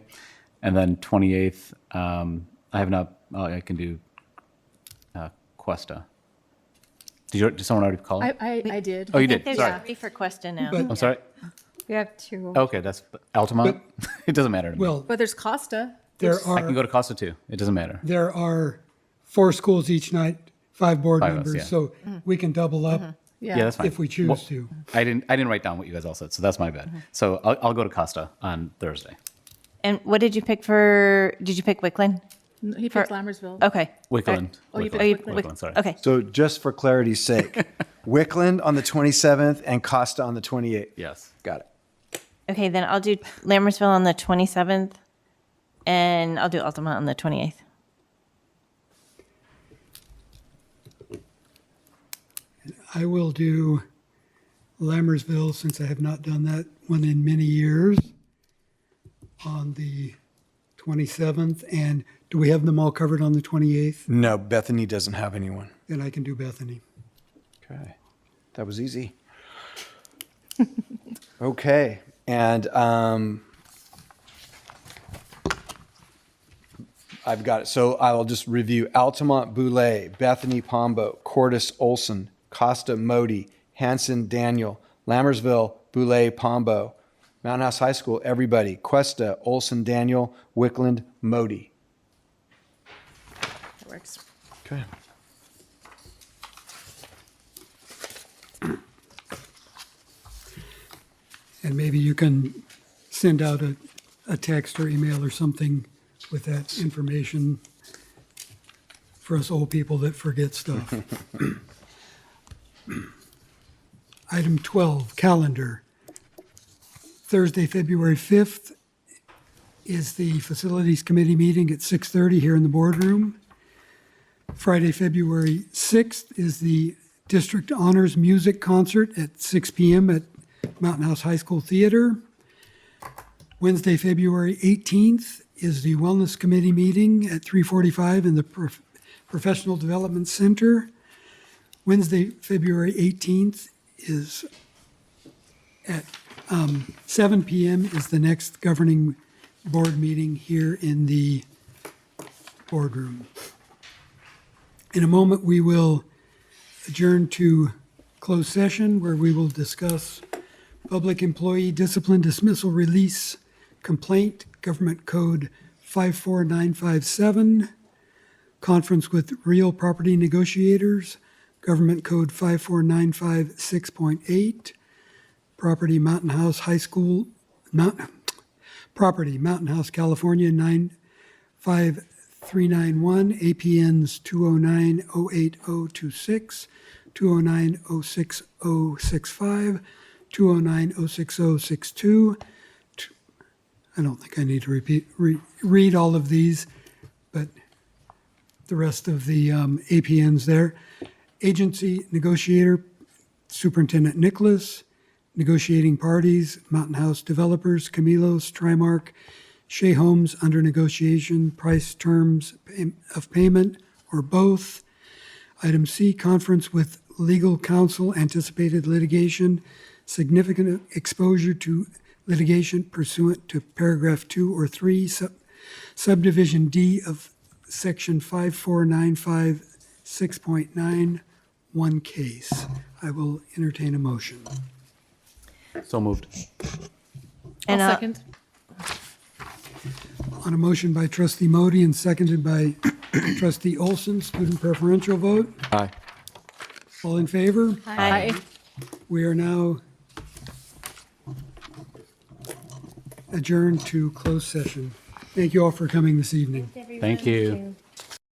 And then 28th, I have not, I can do Cuesta. Did someone already call? I did. Oh, you did? There's Sorry. 3 for Cuesta now. But- I'm sorry. We have 2. Okay, that's Altamont. It doesn't matter to me. Well, But there's Costa. there I can go are, to Costa too. It doesn't matter. there are 4 schools each night, 5 board 5 of us, members, yeah. so we can double up Yeah, that's fine. if we choose Well, to. I didn't write down what you guys all said, so that's my bad. So I'll go to Costa on Thursday. And what did you pick for, did you pick Wickland? He picked Lammersville. Okay. Wickland. Oh, you Oh, you- Wickland. Wickland, sorry. Okay. So just for clarity's sake, Wickland on the 27th and Costa on the 28th. Yes. Got it. Okay, then I'll do Lammersville on the 27th, and I'll do Altamont on the 28th. I will do Lammersville, since I have not done that one in many years, on the 27th. And do we have them all covered on the 28th? No, Bethany doesn't have anyone. Then I can do Bethany. Okay. That was easy. Okay. And I've got it. So I will just review Altamont Boulay, Bethany Pombo, Cordis Olson, Costa Modi, Hanson Daniel, Lammersville Boulay Pombo, Mountain House High School, everybody, Cuesta, Olson Daniel, Wickland, Modi. That works. Okay. And maybe you can send out a text or email or something with that information for us old people that forget stuff. Item 12, calendar. Thursday, February 5th is the Facilities Committee meeting at 6:30 here in the boardroom. Friday, February 6th is the District Honors Music Concert at 6 p.m. at Mountain House High School Theater. Wednesday, February 18th is the Wellness Committee meeting at 3:45 in the Professional Development Center. Wednesday, February 18th is at 7 p.m. is the next governing board meeting here in the boardroom. In a moment, we will adjourn to closed session where we will discuss public employee discipline dismissal release complaint, Government Code 54957, conference with real property negotiators, Government Code 54956.8, property Mountain House High School, property Mountain House, California 95391, APNs 209-08026, 209-06065, 209-06062. I don't think I need to read all of these, but the rest of the APNs there. Agency negotiator, Superintendent Nicholas. Negotiating parties, Mountain House Developers, Camilos, Trimark, Shea Homes under negotiation, price, terms of payment, or both. Item C, conference with legal counsel, anticipated litigation, significant exposure to litigation pursuant to paragraph 2 or 3, subdivision D of section 54956.9, one case. I will entertain a motion. So moved. And I'll second. On a motion by trustee Modi and seconded by trustee Olson, student preferential vote. Aye. All in favor? Aye. We are now adjourned to closed session. Thank you all for coming this evening. Thank you.